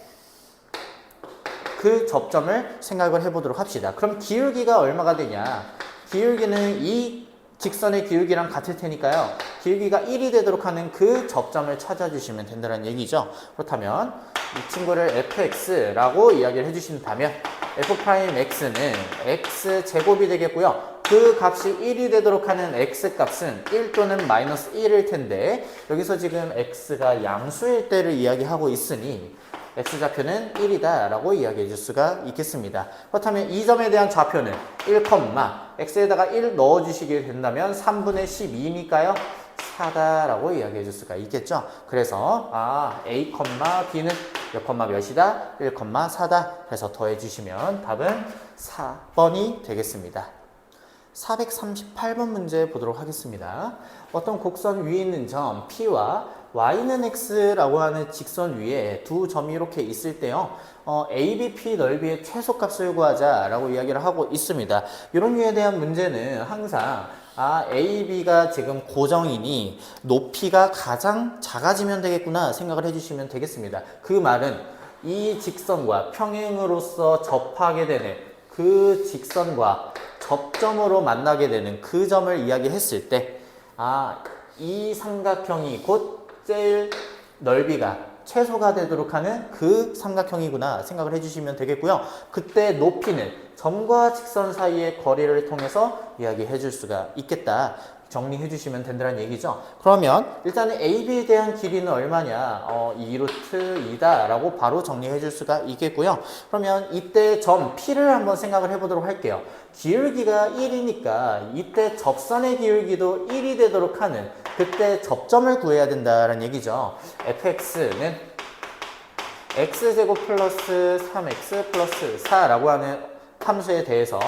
그 접점을 생각을 해보도록 합시다. 그럼 기울기가 얼마가 되냐? 기울기는 이 직선의 기울기랑 같을 테니까요. 기울기가 1이 되도록 하는 그 접점을 찾아주시면 된다는 얘기죠. 그렇다면 이 친구를 fx라고 이야기를 해주신다면 f'x는 x제곱이 되겠고요. 그 값이 1이 되도록 하는 x값은 1 또는 마이너스 1일 텐데, 여기서 지금 x가 양수일 때를 이야기하고 있으니 x좌표는 1이다 라고 이야기해 줄 수가 있겠습니다. 그렇다면 이 점에 대한 좌표는 1, x에다가 1 넣어주시게 된다면 3분의 12니까요 4다 라고 이야기해 줄 수가 있겠죠. 그래서 a, b는 몇 몇이다? 1, 4다 해서 더해 주시면 답은 4번이 되겠습니다. 438번 문제 보도록 하겠습니다. 어떤 곡선 위에 있는 점 P와 y는 x라고 하는 직선 위에 두 점이 이렇게 있을 때요. ABP 넓이의 최소값을 구하자라고 이야기를 하고 있습니다. 이런 류에 대한 문제는 항상 AB가 지금 고정이니 높이가 가장 작아지면 되겠구나 생각을 해주시면 되겠습니다. 그 말은 이 직선과 평행으로서 접하게 되는 그 직선과 접점으로 만나게 되는 그 점을 이야기했을 때 이 삼각형이 곧 제일 넓이가 최소가 되도록 하는 그 삼각형이구나 생각을 해주시면 되겠고요. 그때 높이는 점과 직선 사이의 거리를 통해서 이야기해 줄 수가 있겠다. 정리해 주시면 된다는 얘기죠. 그러면 일단은 AB에 대한 길이는 얼마냐? 2루트 2다 라고 바로 정리해 줄 수가 있겠고요. 그러면 이때 점 P를 한번 생각을 해보도록 할게요. 기울기가 1이니까 이때 접선의 기울기도 1이 되도록 하는 그때 접점을 구해야 된다는 얘기죠. fx는 x제곱 플러스 3x 플러스 4라고 하는 함수에 대해서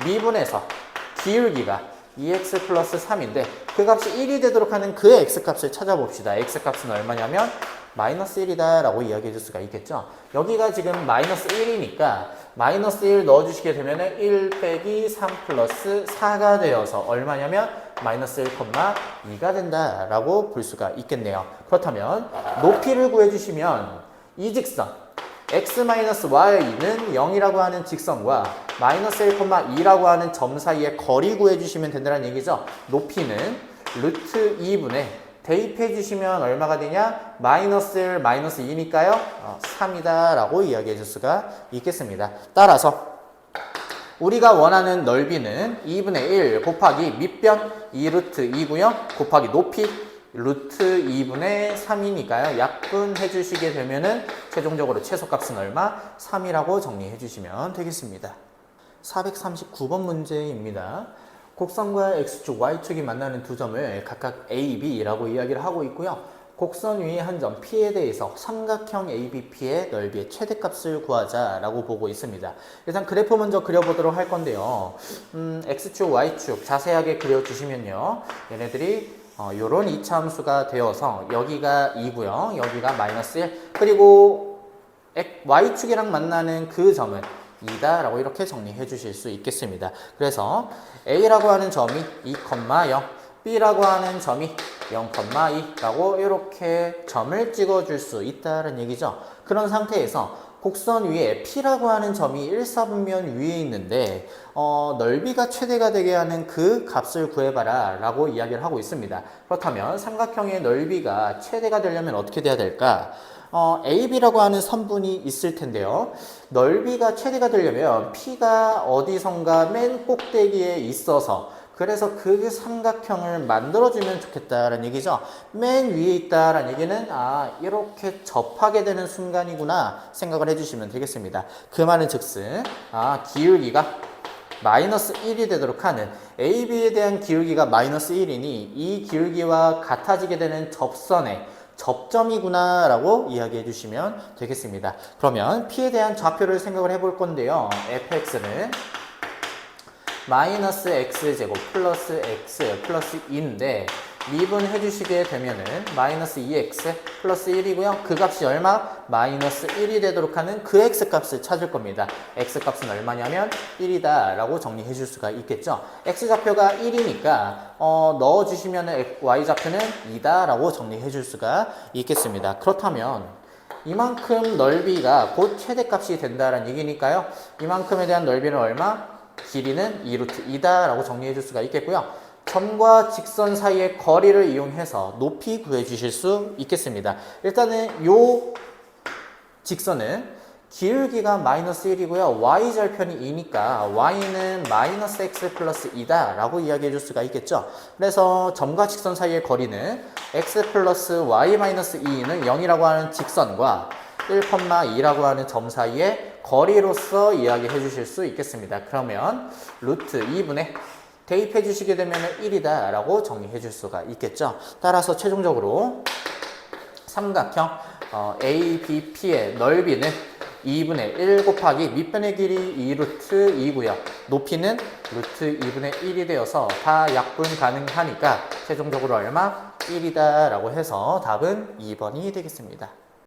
미분해서 기울기가 2x 플러스 3인데 그 값이 1이 되도록 하는 그 x값을 찾아봅시다. x값은 얼마냐면 마이너스 1이다 라고 이야기해 줄 수가 있겠죠. 여기가 지금 마이너스 1이니까 마이너스 1 넣어주시게 되면 1 빼기 3 플러스 4가 되어서 얼마냐면 마이너스 1,2가 된다 라고 볼 수가 있겠네요. 그렇다면 높이를 구해주시면 이 직선 x-y는 0이라고 하는 직선과 마이너스 1,2라고 하는 점 사이의 거리 구해주시면 된다는 얘기죠. 높이는 루트 2분의 대입해 주시면 얼마가 되냐? 마이너스 1, 마이너스 2니까요. 3이다 라고 이야기해 줄 수가 있겠습니다. 따라서 우리가 원하는 넓이는 2분의 1 곱하기 밑변 2루트 2고요. 곱하기 높이 루트 2분의 3이니까요. 약분해 주시게 되면은 최종적으로 최소값은 얼마? 3이라고 정리해 주시면 되겠습니다. 439번 문제입니다. 곡선과 x축, y축이 만나는 두 점을 각각 a, b라고 이야기를 하고 있고요. 곡선 위의 한 점 P에 대해서 삼각형 ABP의 넓이의 최대값을 구하자라고 보고 있습니다. 일단 그래프 먼저 그려보도록 할 건데요. x축, y축 자세하게 그려주시면요. 얘네들이 요런 이차함수가 되어서 여기가 2고요. 여기가 마이너스 1. 그리고 y축이랑 만나는 그 점은 2다 라고 이렇게 정리해 주실 수 있겠습니다. 그래서 A라고 하는 점이 2,0, B라고 하는 점이 0,2 라고 이렇게 점을 찍어 줄 수 있다는 얘기죠. 그런 상태에서 곡선 위에 P라고 하는 점이 1사분면 위에 있는데 넓이가 최대가 되게 하는 그 값을 구해봐라 라고 이야기를 하고 있습니다. 그렇다면 삼각형의 넓이가 최대가 되려면 어떻게 돼야 될까? AB라고 하는 선분이 있을 텐데요. 넓이가 최대가 되려면 P가 어디선가 맨 꼭대기에 있어서 그래서 그 삼각형을 만들어주면 좋겠다라는 얘기죠. 맨 위에 있다라는 얘기는 이렇게 접하게 되는 순간이구나 생각을 해주시면 되겠습니다. 그 말은 즉슨 기울기가 마이너스 1이 되도록 하는 AB에 대한 기울기가 마이너스 1이니 이 기울기와 같아지게 되는 접선의 접점이구나 라고 이야기해 주시면 되겠습니다. 그러면 P에 대한 좌표를 생각을 해볼 건데요. fx는 마이너스 x제곱 플러스 x 플러스 2인데 미분해 주시게 되면은 마이너스 2x 플러스 1이고요. 그 값이 얼마? 마이너스 1이 되도록 하는 그 x값을 찾을 겁니다. x값은 얼마냐면 1이다 라고 정리해 줄 수가 있겠죠. x좌표가 1이니까 넣어주시면 y좌표는 2다 라고 정리해 줄 수가 있겠습니다. 그렇다면 이만큼 넓이가 곧 최대값이 된다는 얘기니까요. 이만큼에 대한 넓이는 얼마? 길이는 2루트 2다 라고 정리해 줄 수가 있겠고요. 점과 직선 사이의 거리를 이용해서 높이 구해 주실 수 있겠습니다. 일단은 요 직선은 기울기가 마이너스 1이고요. y절편이 2니까 y는 마이너스 x 플러스 2다 라고 이야기해 줄 수가 있겠죠. 그래서 점과 직선 사이의 거리는 x 플러스 y 마이너스 2는 0이라고 하는 직선과 1,2라고 하는 점 사이의 거리로서 이야기해 주실 수 있겠습니다. 그러면 루트 2분의 대입해 주시게 되면 1이다 라고 정리해 줄 수가 있겠죠. 따라서 최종적으로 삼각형 ABP의 넓이는 2분의 1 곱하기 밑변의 길이 2루트 2고요. 높이는 루트 2분의 1이 되어서 다 약분 가능하니까 최종적으로 얼마? 1이다 라고 해서 답은 2번이 되겠습니다.